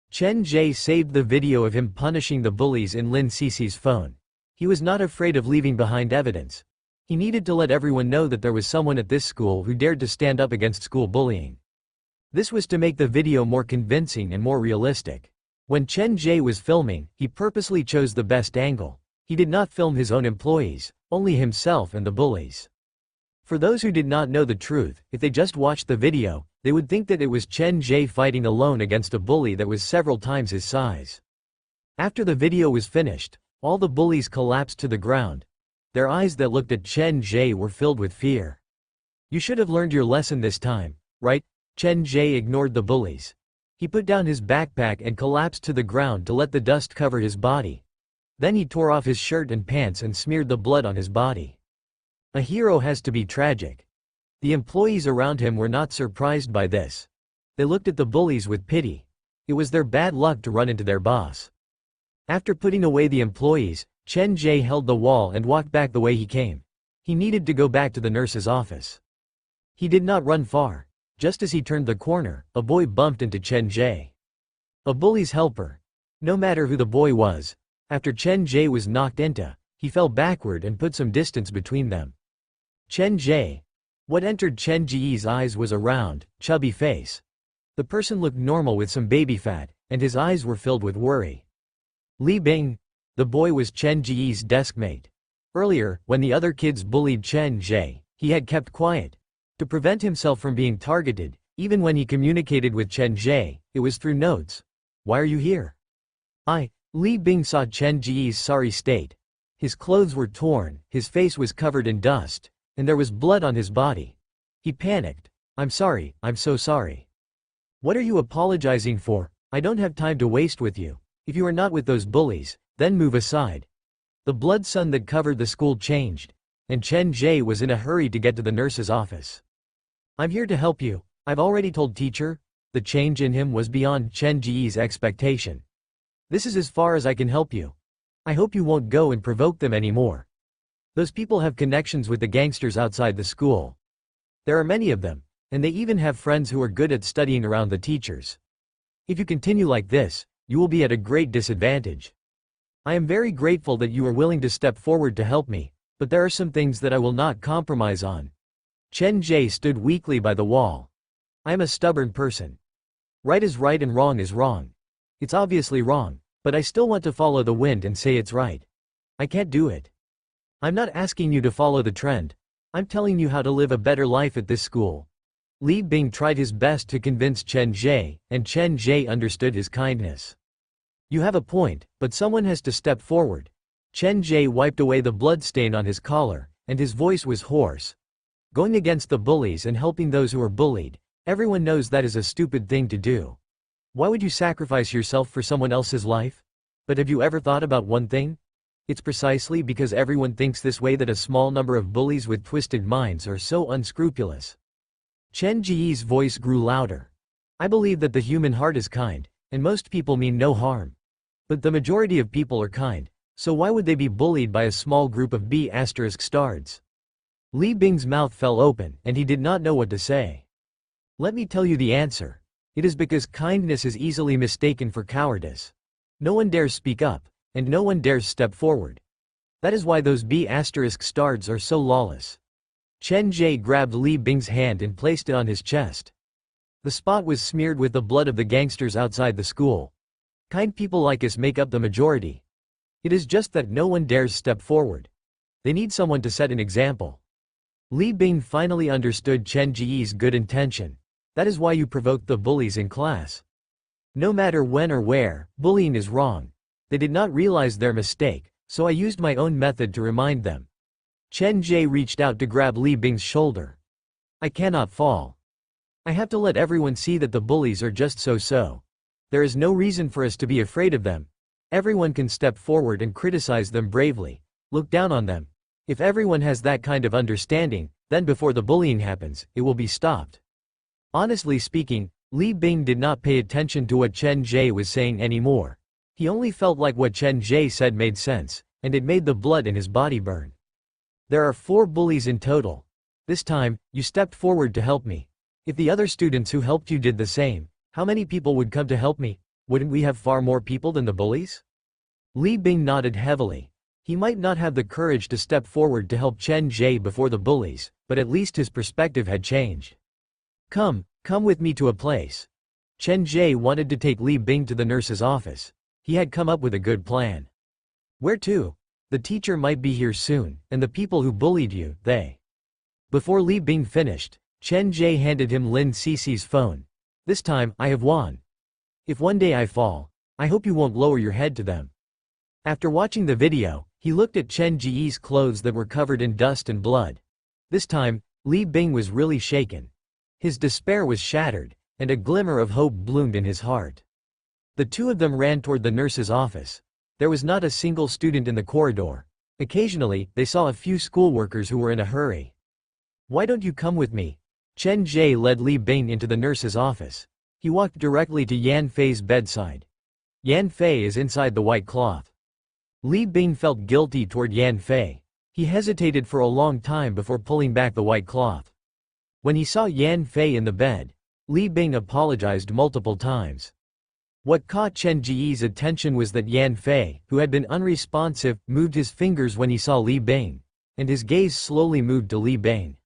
Chen Ge saved the video of him punishing the bullies in Lin Cici's phone. He was not afraid of leaving behind evidence. He needed to let everyone know that there was someone at this school who dared to stand up against school bullying. This was to make the video more convincing and more realistic. When Chen Ge was filming, he purposely chose the best angle. He did not film his own employees, only himself and the bullies. For those who did not know the truth, if they just watched the video, they would think that it was Chen Ge fighting alone against a bully that was several times his size. After the video was finished, all the bullies collapsed to the ground. Their eyes that looked at Chen Ge were filled with fear. "You should have learned your lesson this time, right?" Chen Ge ignored the bullies. He put down his backpack and collapsed to the ground to let the dust cover his body. Then he tore off his shirt and pants and smeared the blood on his body. A hero has to be tragic. The employees around him were not surprised by this. They looked at the bullies with pity. It was their bad luck to run into their boss. After putting away the employees, Chen Ge held the wall and walked back the way he came. He needed to go back to the nurse's office. He did not run far. Just as he turned the corner, a boy bumped into Chen Ge. A bully's helper. No matter who the boy was, after Chen Ge was knocked into, he fell backward and put some distance between them. Chen Ge. What entered Chen Ge's eyes was a round, chubby face. The person looked normal with some baby fat, and his eyes were filled with worry. Li Bing. The boy was Chen Ge's deskmate. Earlier, when the other kids bullied Chen Ge, he had kept quiet. To prevent himself from being targeted, even when he communicated with Chen Ge, it was through notes. "Why are you here?" Li Bing saw Chen Ge's sorry state. His clothes were torn, his face was covered in dust, and there was blood on his body. He panicked. "I'm sorry, I'm so sorry." "What are you apologizing for? I don't have time to waste with you. If you are not with those bullies, then move aside." The blood sun that covered the school changed, and Chen Ge was in a hurry to get to the nurse's office. "I'm here to help you. I've already told teacher." The change in him was beyond Chen Ge's expectation. "This is as far as I can help you. I hope you won't go and provoke them anymore. Those people have connections with the gangsters outside the school. There are many of them, and they even have friends who are good at studying around the teachers. If you continue like this, you will be at a great disadvantage. I am very grateful that you are willing to step forward to help me, but there are some things that I will not compromise on." Chen Ge stood weakly by the wall. "I am a stubborn person. Right is right and wrong is wrong. It's obviously wrong, but I still want to follow the wind and say it's right. I can't do it. I'm not asking you to follow the trend. I'm telling you how to live a better life at this school." Li Bing tried his best to convince Chen Ge, and Chen Ge understood his kindness. "You have a point, but someone has to step forward." Chen Ge wiped away the blood stain on his collar, and his voice was hoarse. "Going against the bullies and helping those who are bullied, everyone knows that is a stupid thing to do. Why would you sacrifice yourself for someone else's life? But have you ever thought about one thing? It's precisely because everyone thinks this way that a small number of bullies with twisted minds are so unscrupulous." Chen Ge's voice grew louder. "I believe that the human heart is kind, and most people mean no harm. But the majority of people are kind, so why would they be bullied by a small group of B***stards?" Li Bing's mouth fell open, and he did not know what to say. "Let me tell you the answer. It is because kindness is easily mistaken for cowardice. No one dares speak up, and no one dares step forward. That is why those B***stards are so lawless." Chen Ge grabbed Li Bing's hand and placed it on his chest. The spot was smeared with the blood of the gangsters outside the school. Kind people like us make up the majority. It is just that no one dares step forward. They need someone to set an example. Li Bing finally understood Chen Ge's good intention. That is why you provoked the bullies in class. No matter when or where, bullying is wrong. They did not realize their mistake, so I used my own method to remind them. Chen Ge reached out to grab Li Bing's shoulder. I cannot fall. I have to let everyone see that the bullies are just so-so. There is no reason for us to be afraid of them. Everyone can step forward and criticize them bravely. Look down on them. If everyone has that kind of understanding, then before the bullying happens, it will be stopped. Honestly speaking, Li Bing did not pay attention to what Chen Ge was saying anymore. He only felt like what Chen Ge said made sense, and it made the blood in his body burn. There are 4 bullies in total. This time, you stepped forward to help me. If the other students who helped you did the same, how many people would come to help me? Wouldn't we have far more people than the bullies? Li Bing nodded heavily. He might not have the courage to step forward to help Chen Ge before the bullies, but at least his perspective had changed. Come with me to a place. Chen Ge wanted to take Li Bing to the nurse's office. He had come up with a good plan. Where to? The teacher might be here soon, and the people who bullied you, they. Before Li Bing finished, Chen Ge handed him Lin Cici's phone. This time, I have won. If one day I fall, I hope you won't lower your head to them. After watching the video, he looked at Chen Ge's clothes that were covered in dust and blood. This time, Li Bing was really shaken. His despair was shattered, and a glimmer of hope bloomed in his heart. The two of them ran toward the nurse's office. There was not a single student in the corridor. Occasionally, they saw a few schoolworkers who were in a hurry. Why don't you come with me? Chen Ge led Li Bing into the nurse's office. He walked directly to Yan Fei's bedside. Yan Fei is inside the white cloth. Li Bing felt guilty toward Yan Fei. He hesitated for a long time before pulling back the white cloth. When he saw Yan Fei in the bed, Li Bing apologized multiple times. What caught Chen Ge's attention was that Yan Fei, who had been unresponsive, moved his fingers when he saw Li Bing, and his gaze slowly moved to Li Bing.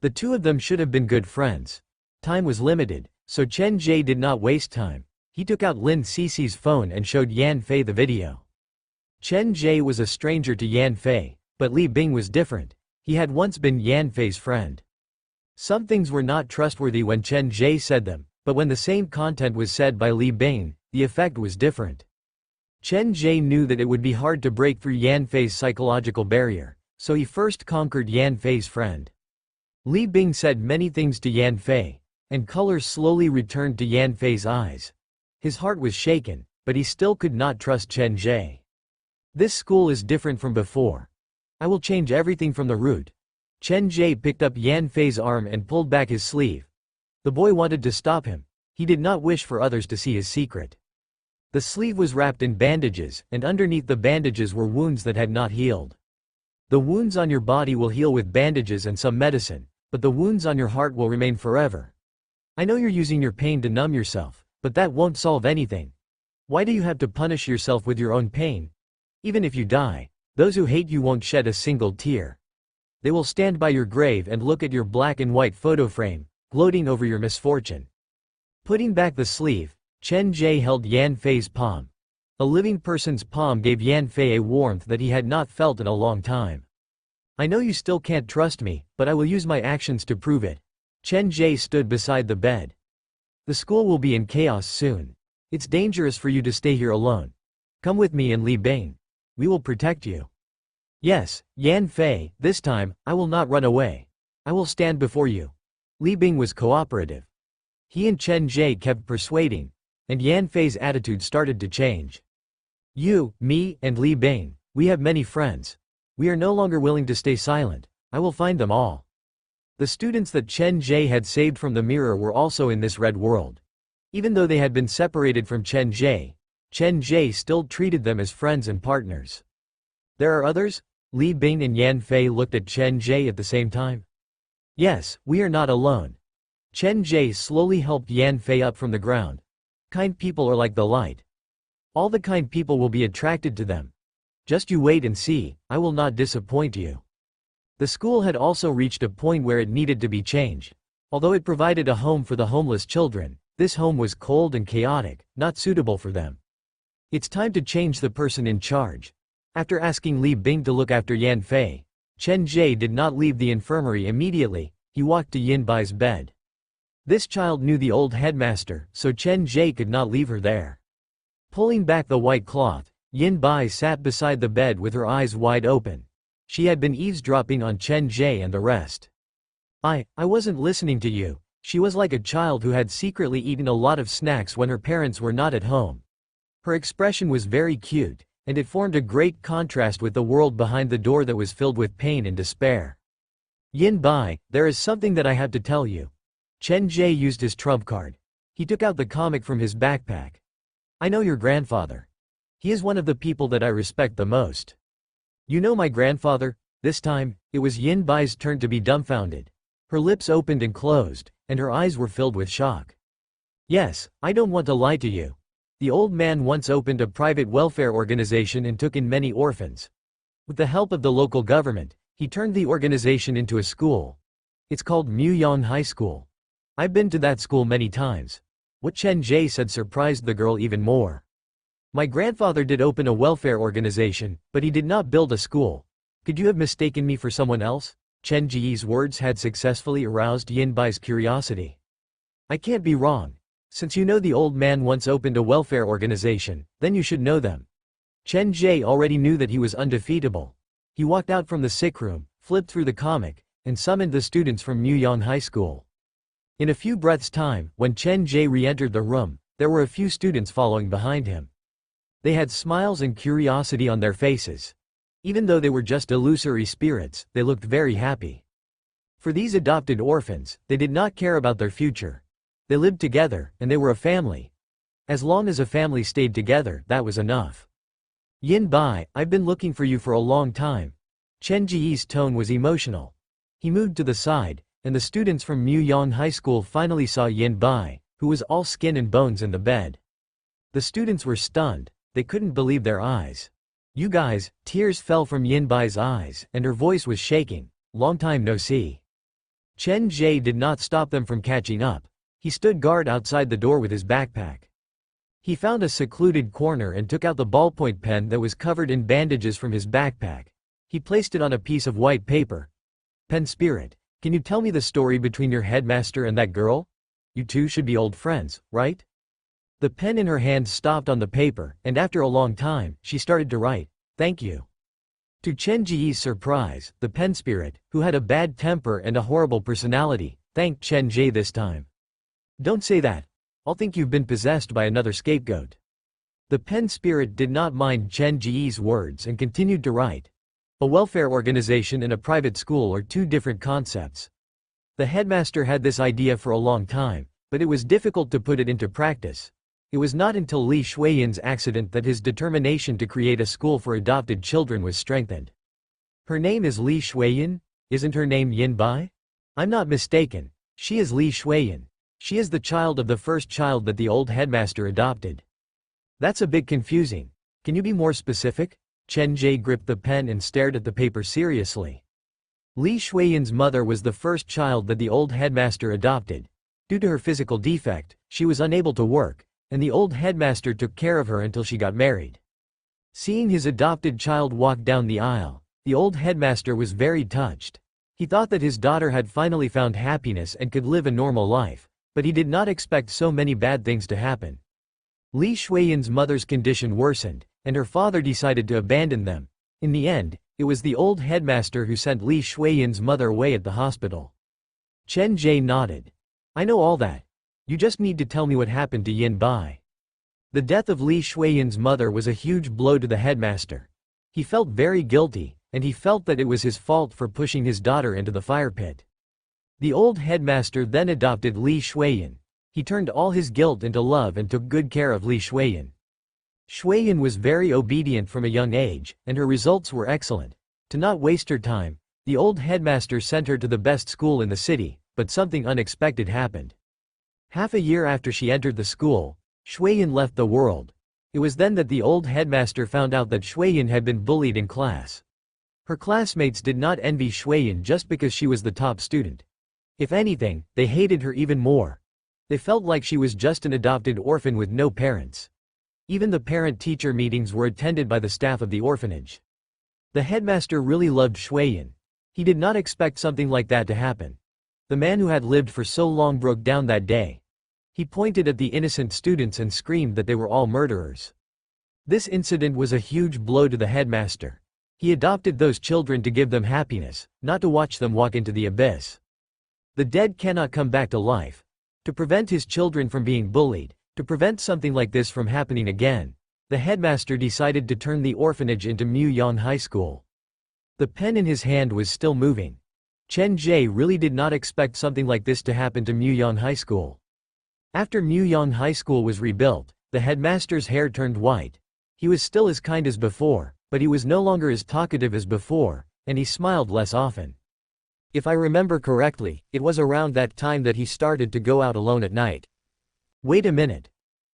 The two of them should have been good friends. Time was limited, so Chen Ge did not waste time. He took out Lin Cici's phone and showed Yan Fei the video. Chen Ge was a stranger to Yan Fei, but Li Bing was different. He had once been Yan Fei's friend. Some things were not trustworthy when Chen Ge said them, but when the same content was said by Li Bing, the effect was different. Chen Ge knew that it would be hard to break through Yan Fei's psychological barrier, so he first conquered Yan Fei's friend. Li Bing said many things to Yan Fei, and color slowly returned to Yan Fei's eyes. His heart was shaken, but he still could not trust Chen Ge. This school is different from before. I will change everything from the root. Chen Ge picked up Yan Fei's arm and pulled back his sleeve. The boy wanted to stop him. He did not wish for others to see his secret. The sleeve was wrapped in bandages, and underneath the bandages were wounds that had not healed. The wounds on your body will heal with bandages and some medicine, but the wounds on your heart will remain forever. I know you're using your pain to numb yourself, but that won't solve anything. Why do you have to punish yourself with your own pain? Even if you die, those who hate you won't shed a single tear. They will stand by your grave and look at your black and white photo frame, gloating over your misfortune. Putting back the sleeve, Chen Ge held Yan Fei's palm. A living person's palm gave Yan Fei a warmth that he had not felt in a long time. I know you still can't trust me, but I will use my actions to prove it. Chen Ge stood beside the bed. The school will be in chaos soon. It's dangerous for you to stay here alone. Come with me and Li Bing. We will protect you. Yes, Yan Fei, this time, I will not run away. I will stand before you. Li Bing was cooperative. He and Chen Ge kept persuading, and Yan Fei's attitude started to change. You, me, and Li Bing, we have many friends. We are no longer willing to stay silent. I will find them all. The students that Chen Ge had saved from the mirror were also in this red world. Even though they had been separated from Chen Ge still treated them as friends and partners. There are others? Li Bing and Yan Fei looked at Chen Ge at the same time. Yes, we are not alone. Chen Ge slowly helped Yan Fei up from the ground. Kind people are like the light. All the kind people will be attracted to them. Just you wait and see, I will not disappoint you. The school had also reached a point where it needed to be changed. Although it provided a home for the homeless children, this home was cold and chaotic, not suitable for them. It's time to change the person in charge. After asking Li Bing to look after Yan Fei, Chen Ge did not leave the infirmary immediately, he walked to Yin Bai's bed. This child knew the old headmaster, so Chen Ge could not leave her there. Pulling back the white cloth, Yin Bai sat beside the bed with her eyes wide open. She had been eavesdropping on Chen Ge and the rest. I wasn't listening to you. She was like a child who had secretly eaten a lot of snacks when her parents were not at home. Her expression was very cute, and it formed a great contrast with the world behind the door that was filled with pain and despair. Yin Bai, there is something that I have to tell you. Chen Ge used his trump card. He took out the comic from his backpack. I know your grandfather. He is one of the people that I respect the most. You know my grandfather? This time, it was Yin Bai's turn to be dumbfounded. Her lips opened and closed, and her eyes were filled with shock. Yes, I don't want to lie to you. The old man once opened a private welfare organization and took in many orphans. With the help of the local government, he turned the organization into a school. It's called Muyang High School. I've been to that school many times. What Chen Ge said surprised the girl even more. My grandfather did open a welfare organization, but he did not build a school. Could you have mistaken me for someone else? Chen Ge's words had successfully aroused Yin Bai's curiosity. I can't be wrong. Since you know the old man once opened a welfare organization, then you should know them. Chen Ge already knew that he was undefeatable. He walked out from the sick room, flipped through the comic, and summoned the students from Muyang High School. In a few breaths' time, when Chen Ge re-entered the room, there were a few students following behind him. They had smiles and curiosity on their faces. Even though they were just illusory spirits, they looked very happy. For these adopted orphans, they did not care about their future. They lived together, and they were a family. As long as a family stayed together, that was enough. Yin Bai, I've been looking for you for a long time. Chen Ge's tone was emotional. He moved to the side, and the students from Muyang High School finally saw Yin Bai, who was all skin and bones in the bed. The students were stunned. They couldn't believe their eyes. You guys, tears fell from Yin Bai's eyes, and her voice was shaking. Long time no see. Chen Ge did not stop them from catching up. He stood guard outside the door with his backpack. He found a secluded corner and took out the ballpoint pen that was covered in bandages from his backpack. He placed it on a piece of white paper. Pen Spirit, can you tell me the story between your headmaster and that girl? You two should be old friends, right? The pen in her hand stopped on the paper, and after a long time, she started to write, "Thank you." To Chen Ge's surprise, the pen spirit, who had a bad temper and a horrible personality, thanked Chen Ge this time. Don't say that. I'll think you've been possessed by another scapegoat. The pen spirit did not mind Chen Ge's words and continued to write. A welfare organization and a private school are two different concepts. The headmaster had this idea for a long time, but it was difficult to put it into practice. It was not until Li Shuiyin's accident that his determination to create a school for adopted children was strengthened. Her name is Li Shuiyin? Isn't her name Yin Bai? I'm not mistaken. She is Li Shuiyin. She is the child of the first child that the old headmaster adopted. That's a bit confusing. Can you be more specific? Chen Ge gripped the pen and stared at the paper seriously. Li Shuiyin's mother was the first child that the old headmaster adopted. Due to her physical defect, she was unable to work, and the old headmaster took care of her until she got married. Seeing his adopted child walk down the aisle, the old headmaster was very touched. He thought that his daughter had finally found happiness and could live a normal life, but he did not expect so many bad things to happen. Li Shuiyin's mother's condition worsened, and her father decided to abandon them. In the end, it was the old headmaster who sent Li Shuiyin's mother away at the hospital. Chen Ge nodded. I know all that. You just need to tell me what happened to Yin Bai. The death of Li Shuiyin's mother was a huge blow to the headmaster. He felt very guilty, and he felt that it was his fault for pushing his daughter into the fire pit. The old headmaster then adopted Li Shuiyin. He turned all his guilt into love and took good care of Li Shuiyin. Shuiyin was very obedient from a young age, and her results were excellent. To not waste her time, the old headmaster sent her to the best school in the city, but something unexpected happened. Half a year after she entered the school, Shuiyin left the world. It was then that the old headmaster found out that Shuiyin had been bullied in class. Her classmates did not envy Shuiyin just because she was the top student. If anything, they hated her even more. They felt like she was just an adopted orphan with no parents. Even the parent-teacher meetings were attended by the staff of the orphanage. The headmaster really loved Shuiyin. He did not expect something like that to happen. The man who had lived for so long broke down that day. He pointed at the innocent students and screamed that they were all murderers. This incident was a huge blow to the headmaster. He adopted those children to give them happiness, not to watch them walk into the abyss. The dead cannot come back to life. To prevent his children from being bullied, to prevent something like this from happening again, the headmaster decided to turn the orphanage into Muyang High School. The pen in his hand was still moving. Chen Ge really did not expect something like this to happen to Muyang High School. After Muyang High School was rebuilt, the headmaster's hair turned white. He was still as kind as before, but he was no longer as talkative as before, and he smiled less often. If I remember correctly, it was around that time that he started to go out alone at night. Wait a minute.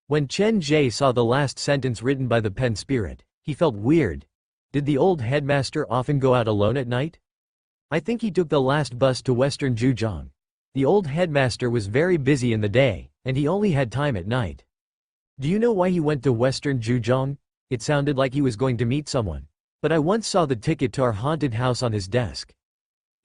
When Chen Ge saw the last sentence written by the pen spirit, he felt weird. Did the old headmaster often go out alone at night? I think he took the last bus to Western Zhejiang. The old headmaster was very busy in the day, and he only had time at night. Do you know why he went to Western Zhejiang? It sounded like he was going to meet someone. But I once saw the ticket to our haunted house on his desk.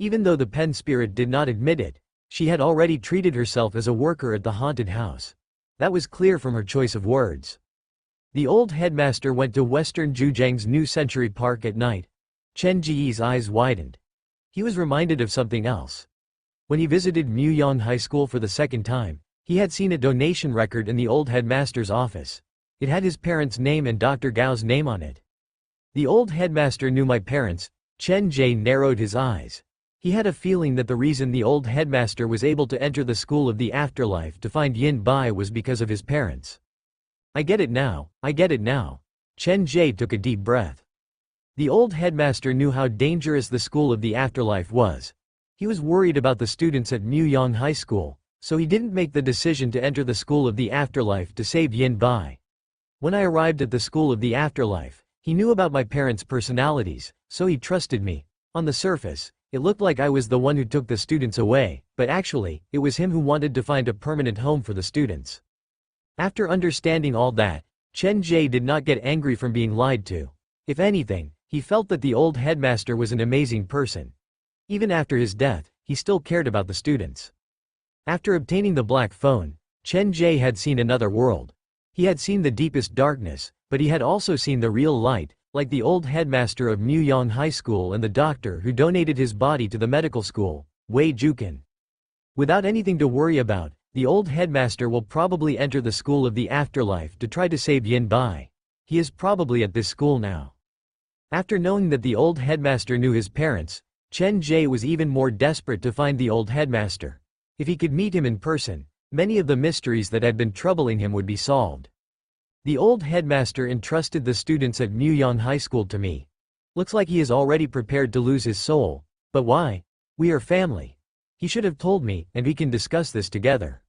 Even though the pen spirit did not admit it, she had already treated herself as a worker at the haunted house. That was clear from her choice of words. The old headmaster went to Western Zhejiang's New Century Park at night. Chen Ge's eyes widened. He was reminded of something else. When he visited Muyang High School for the second time, he had seen a donation record in the old headmaster's office. It had his parents' name and Dr. Gao's name on it. The old headmaster knew my parents. Chen Ge narrowed his eyes. He had a feeling that the reason the old headmaster was able to enter the school of the afterlife to find Yin Bai was because of his parents. I get it now, I get it now. Chen Ge took a deep breath. The old headmaster knew how dangerous the school of the afterlife was. He was worried about the students at Muyang High School, so he didn't make the decision to enter the school of the afterlife to save Yin Bai. When I arrived at the school of the afterlife, he knew about my parents' personalities, so he trusted me. On the surface, it looked like I was the one who took the students away, but actually, it was him who wanted to find a permanent home for the students. After understanding all that, Chen Ge did not get angry from being lied to. If anything, he felt that the old headmaster was an amazing person. Even after his death, he still cared about the students. After obtaining the black phone, Chen Ge had seen another world. He had seen the deepest darkness, but he had also seen the real light, like the old headmaster of Muyang High School and the doctor who donated his body to the medical school, Wei Jukan. Without anything to worry about, the old headmaster will probably enter the school of the afterlife to try to save Yin Bai. He is probably at this school now. After knowing that the old headmaster knew his parents, Chen Ge was even more desperate to find the old headmaster. If he could meet him in person, many of the mysteries that had been troubling him would be solved. The old headmaster entrusted the students at Muyang High School to me. Looks like he is already prepared to lose his soul. But why? We are family. He should have told me, and we can discuss this together.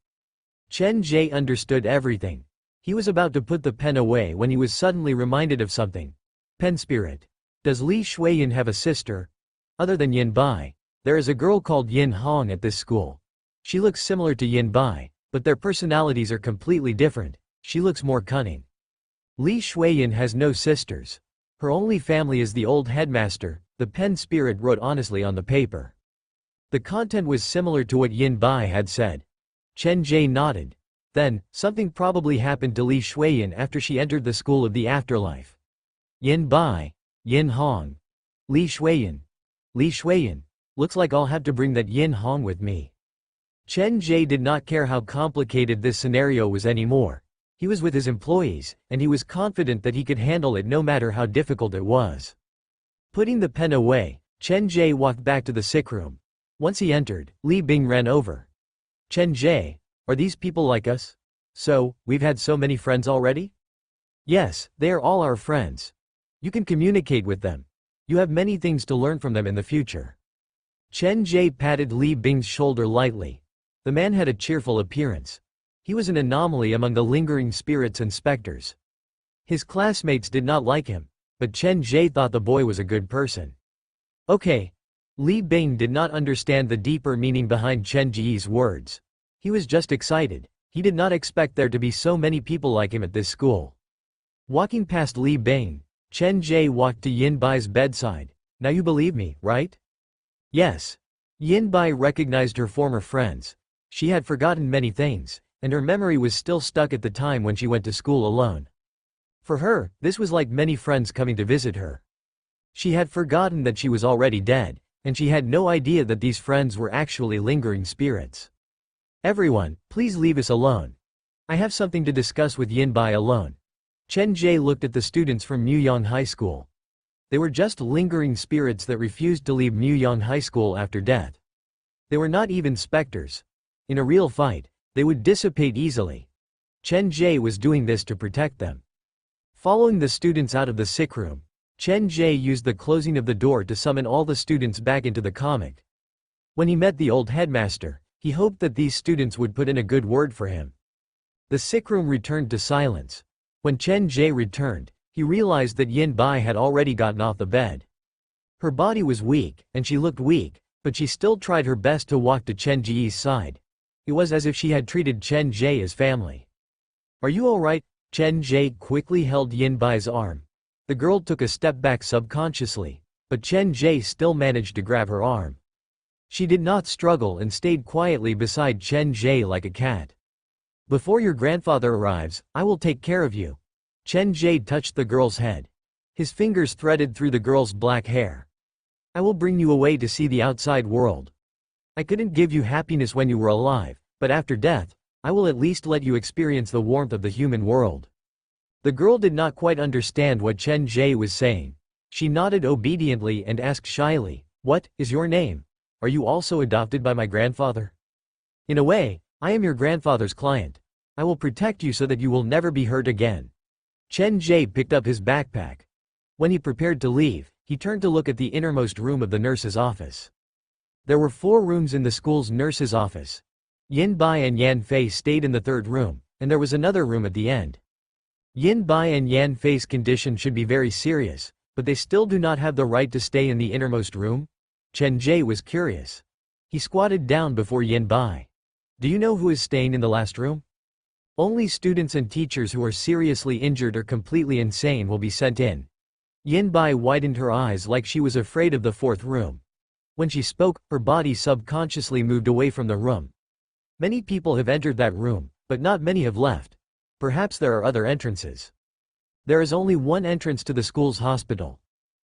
Chen Ge understood everything. He was about to put the pen away when he was suddenly reminded of something. Pen spirit. Does Li Shuiyin have a sister? Other than Yin Bai, there is a girl called Yin Hong at this school. She looks similar to Yin Bai, but their personalities are completely different. She looks more cunning. Li Shuiyin has no sisters. Her only family is the old headmaster, the pen spirit wrote honestly on the paper. The content was similar to what Yin Bai had said. Chen Ge nodded. Then, something probably happened to Li Shuiyin after she entered the school of the afterlife. Yin Bai, Yin Hong. Li Shuiyin. Li Shuiyin. Looks like I'll have to bring that Yin Hong with me. Chen Ge did not care how complicated this scenario was anymore. He was with his employees, and he was confident that he could handle it no matter how difficult it was. Putting the pen away, Chen Ge walked back to the sick room. Once he entered, Li Bing ran over. Chen Ge, are these people like us? So, we've had so many friends already? Yes, they are all our friends. You can communicate with them. You have many things to learn from them in the future. Chen Ge patted Li Bing's shoulder lightly. The man had a cheerful appearance. He was an anomaly among the lingering spirits and specters. His classmates did not like him, but Chen Ge thought the boy was a good person. Okay. Li Bing did not understand the deeper meaning behind Chen Ge's words. He was just excited. He did not expect there to be so many people like him at this school. Walking past Li Bing, Chen Ge walked to Yin Bai's bedside. Now you believe me, right? Yes. Yin Bai recognized her former friends. She had forgotten many things, and her memory was still stuck at the time when she went to school alone. For her, this was like many friends coming to visit her. She had forgotten that she was already dead, and she had no idea that these friends were actually lingering spirits. Everyone, please leave us alone. I have something to discuss with Yin Bai alone. Chen Ge looked at the students from Muyang High School. They were just lingering spirits that refused to leave Muyang High School after death. They were not even specters. In a real fight, they would dissipate easily. Chen Ge was doing this to protect them. Following the students out of the sick room, Chen Ge used the closing of the door to summon all the students back into the comic. When he met the old headmaster, he hoped that these students would put in a good word for him. The sick room returned to silence. When Chen Ge returned, he realized that Yin Bai had already gotten off the bed. Her body was weak, and she looked weak, but she still tried her best to walk to Chen Ge's side. It was as if she had treated Chen Ge as family. Are you alright? Chen Ge quickly held Yin Bai's arm. The girl took a step back subconsciously, but Chen Ge still managed to grab her arm. She did not struggle and stayed quietly beside Chen Ge like a cat. Before your grandfather arrives, I will take care of you. Chen Ge touched the girl's head. His fingers threaded through the girl's black hair. I will bring you away to see the outside world. I couldn't give you happiness when you were alive, but after death, I will at least let you experience the warmth of the human world. The girl did not quite understand what Chen Ge was saying. She nodded obediently and asked shyly, "What is your name? Are you also adopted by my grandfather?" In a way, I am your grandfather's client. I will protect you so that you will never be hurt again. Chen Ge picked up his backpack. When he prepared to leave, he turned to look at the innermost room of the nurse's office. There were 4 rooms in the school's nurse's office. Yin Bai and Yan Fei stayed in the 3rd room, and there was another room at the end. Yin Bai and Yan Fei's condition should be very serious, but they still do not have the right to stay in the innermost room? Chen Ge was curious. He squatted down before Yin Bai. Do you know who is staying in the last room? Only students and teachers who are seriously injured or completely insane will be sent in. Yin Bai widened her eyes like she was afraid of the 4th room. When she spoke, her body subconsciously moved away from the room. Many people have entered that room, but not many have left. Perhaps there are other entrances. There is only one entrance to the school's hospital.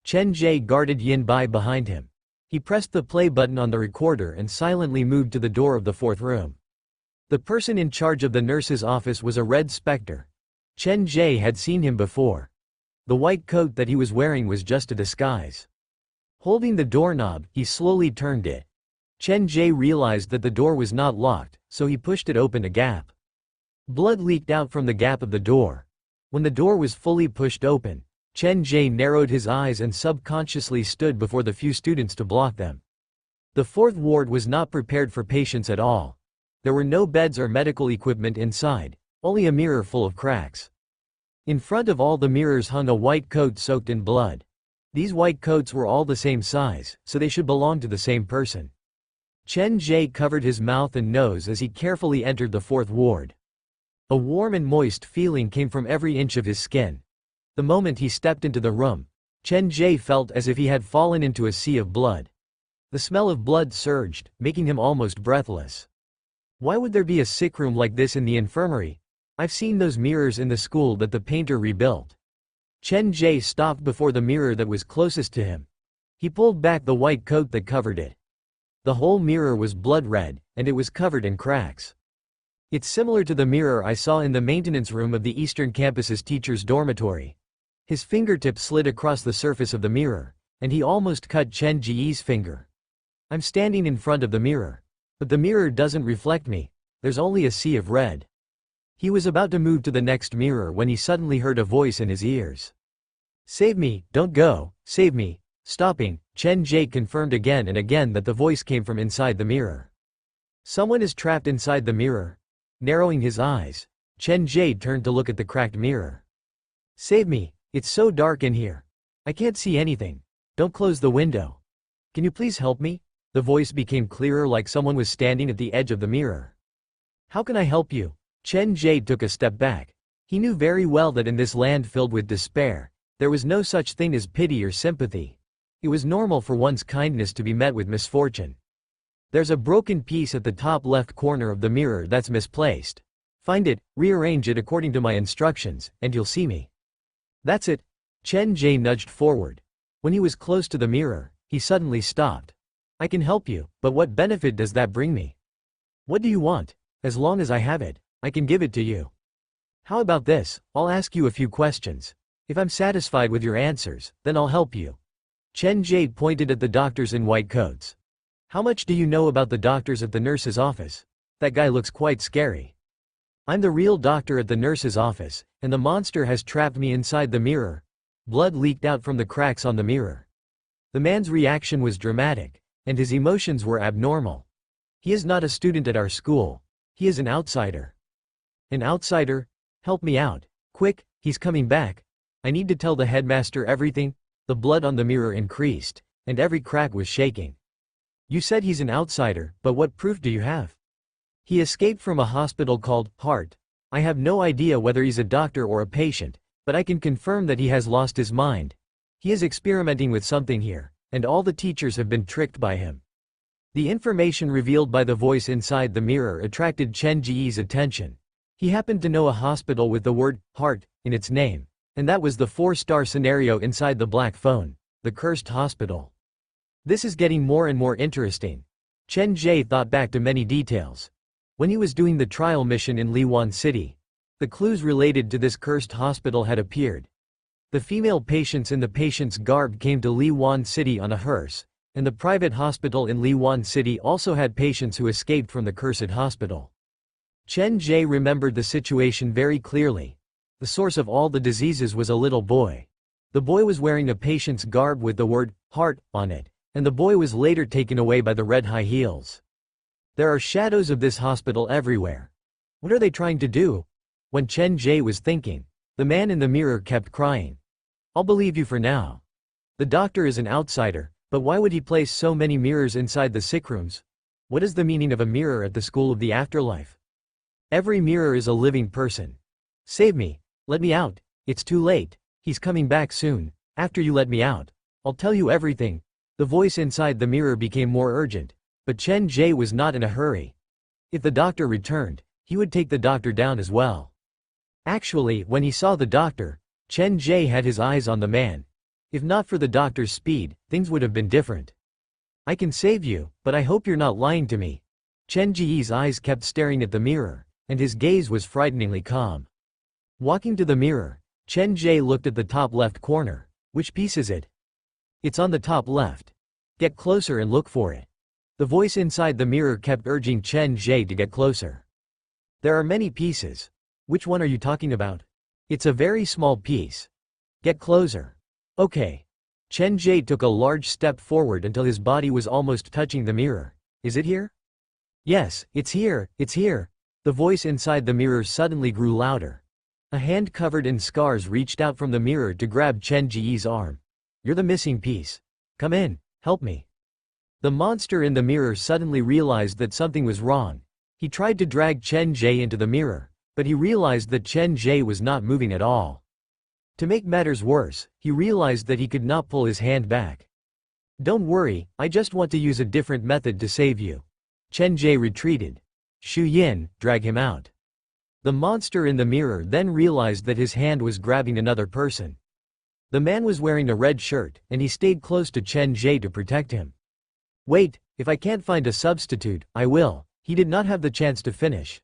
Chen Ge guarded Yin Bai behind him. He pressed the play button on the recorder and silently moved to the door of the 4th room. The person in charge of the nurse's office was a red specter. Chen Ge had seen him before. The white coat that he was wearing was just a disguise. Holding the doorknob, he slowly turned it. Chen Ge realized that the door was not locked, so he pushed it open a gap. Blood leaked out from the gap of the door. When the door was fully pushed open, Chen Ge narrowed his eyes and subconsciously stood before the few students to block them. The 4th ward was not prepared for patients at all. There were no beds or medical equipment inside, only a mirror full of cracks. In front of all the mirrors hung a white coat soaked in blood. These white coats were all the same size, so they should belong to the same person. Chen Ge covered his mouth and nose as he carefully entered the 4th ward. A warm and moist feeling came from every inch of his skin. The moment he stepped into the room, Chen Ge felt as if he had fallen into a sea of blood. The smell of blood surged, making him almost breathless. Why would there be a sick room like this in the infirmary? I've seen those mirrors in the school that the painter rebuilt. Chen Ge stopped before the mirror that was closest to him. He pulled back the white coat that covered it. The whole mirror was blood red, and it was covered in cracks. It's similar to the mirror I saw in the maintenance room of the Eastern Campus's teacher's dormitory. His fingertip slid across the surface of the mirror, and he almost cut Chen Ge's finger. I'm standing in front of the mirror. But the mirror doesn't reflect me. There's only a sea of red. He was about to move to the next mirror when he suddenly heard a voice in his ears. Save me, don't go, save me. Stopping, Chen Ge confirmed again and again that the voice came from inside the mirror. Someone is trapped inside the mirror. Narrowing his eyes, Chen Ge turned to look at the cracked mirror. Save me, it's so dark in here. I can't see anything. Don't close the window. Can you please help me? The voice became clearer, like someone was standing at the edge of the mirror. How can I help you? Chen Ge took a step back. He knew very well that in this land filled with despair, there was no such thing as pity or sympathy. It was normal for one's kindness to be met with misfortune. There's a broken piece at the top left corner of the mirror that's misplaced. Find it, rearrange it according to my instructions, and you'll see me. That's it. Chen Ge nudged forward. When he was close to the mirror, he suddenly stopped. I can help you, but what benefit does that bring me? What do you want? As long as I have it, I can give it to you. How about this? I'll ask you a few questions. If I'm satisfied with your answers, then I'll help you. Chen Ge pointed at the doctors in white coats. How much do you know about the doctors at the nurse's office? That guy looks quite scary. I'm the real doctor at the nurse's office, and the monster has trapped me inside the mirror. Blood leaked out from the cracks on the mirror. The man's reaction was dramatic, and his emotions were abnormal. He is not a student at our school. He is an outsider. An outsider? Help me out. Quick, he's coming back. I need to tell the headmaster everything. The blood on the mirror increased, and every crack was shaking. You said he's an outsider, but what proof do you have? He escaped from a hospital called Heart. I have no idea whether he's a doctor or a patient, but I can confirm that he has lost his mind. He is experimenting with something here, and all the teachers have been tricked by him. The information revealed by the voice inside the mirror attracted Chen Ge's attention. He happened to know a hospital with the word Heart in its name, and that was the 4-star scenario inside the black phone, the cursed hospital. This is getting more and more interesting. Chen Ge thought back to many details. When he was doing the trial mission in Liwan City, the clues related to this cursed hospital had appeared. The female patients in the patient's garb came to Liwan City on a hearse, and the private hospital in Liwan City also had patients who escaped from the cursed hospital. Chen Ge remembered the situation very clearly. The source of all the diseases was a little boy. The boy was wearing a patient's garb with the word Heart on it, and the boy was later taken away by the red high heels. There are shadows of this hospital everywhere. What are they trying to do? When Chen Ge was thinking, the man in the mirror kept crying. I'll believe you for now. The doctor is an outsider, but why would he place so many mirrors inside the sick rooms? What is the meaning of a mirror at the school of the afterlife? Every mirror is a living person. Save me. Let me out. It's too late. He's coming back soon. After you let me out, I'll tell you everything. The voice inside the mirror became more urgent, but Chen Ge was not in a hurry. If the doctor returned, he would take the doctor down as well. Actually, when he saw the doctor, Chen Ge had his eyes on the man. If not for the doctor's speed, things would have been different. I can save you, but I hope you're not lying to me. Chen Ge's eyes kept staring at the mirror, and his gaze was frighteningly calm. Walking to the mirror, Chen Ge looked at the top left corner. Which piece is it? It's on the top left. Get closer and look for it. The voice inside the mirror kept urging Chen Ge to get closer. There are many pieces. Which one are you talking about? It's a very small piece. Get closer. Okay. Chen Ge took a large step forward until his body was almost touching the mirror. Is it here? Yes, it's here, it's here. The voice inside the mirror suddenly grew louder. A hand covered in scars reached out from the mirror to grab Chen Ge's arm. You're the missing piece. Come in, help me. The monster in the mirror suddenly realized that something was wrong. He tried to drag Chen Ge into the mirror, but he realized that Chen Ge was not moving at all. To make matters worse, he realized that he could not pull his hand back. Don't worry, I just want to use a different method to save you. Chen Ge retreated. Shu Yin, drag him out. The monster in the mirror then realized that his hand was grabbing another person. The man was wearing a red shirt, and he stayed close to Chen Ge to protect him. Wait, if I can't find a substitute, I will. He did not have the chance to finish.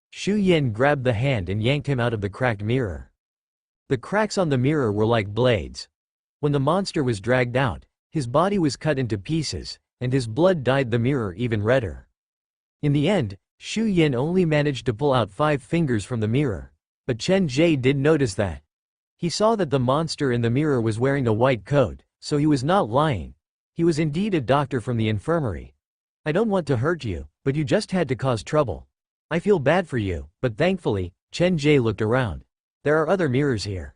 Shu Yin grabbed the hand and yanked him out of the cracked mirror. The cracks on the mirror were like blades. When the monster was dragged out, his body was cut into pieces, and his blood dyed the mirror even redder. In the end, Shu Yin only managed to pull out 5 fingers from the mirror, but Chen Ge did notice that. He saw that the monster in the mirror was wearing a white coat, so he was not lying. He was indeed a doctor from the infirmary. I don't want to hurt you, but you just had to cause trouble. I feel bad for you, but thankfully, Chen Ge looked around. There are other mirrors here.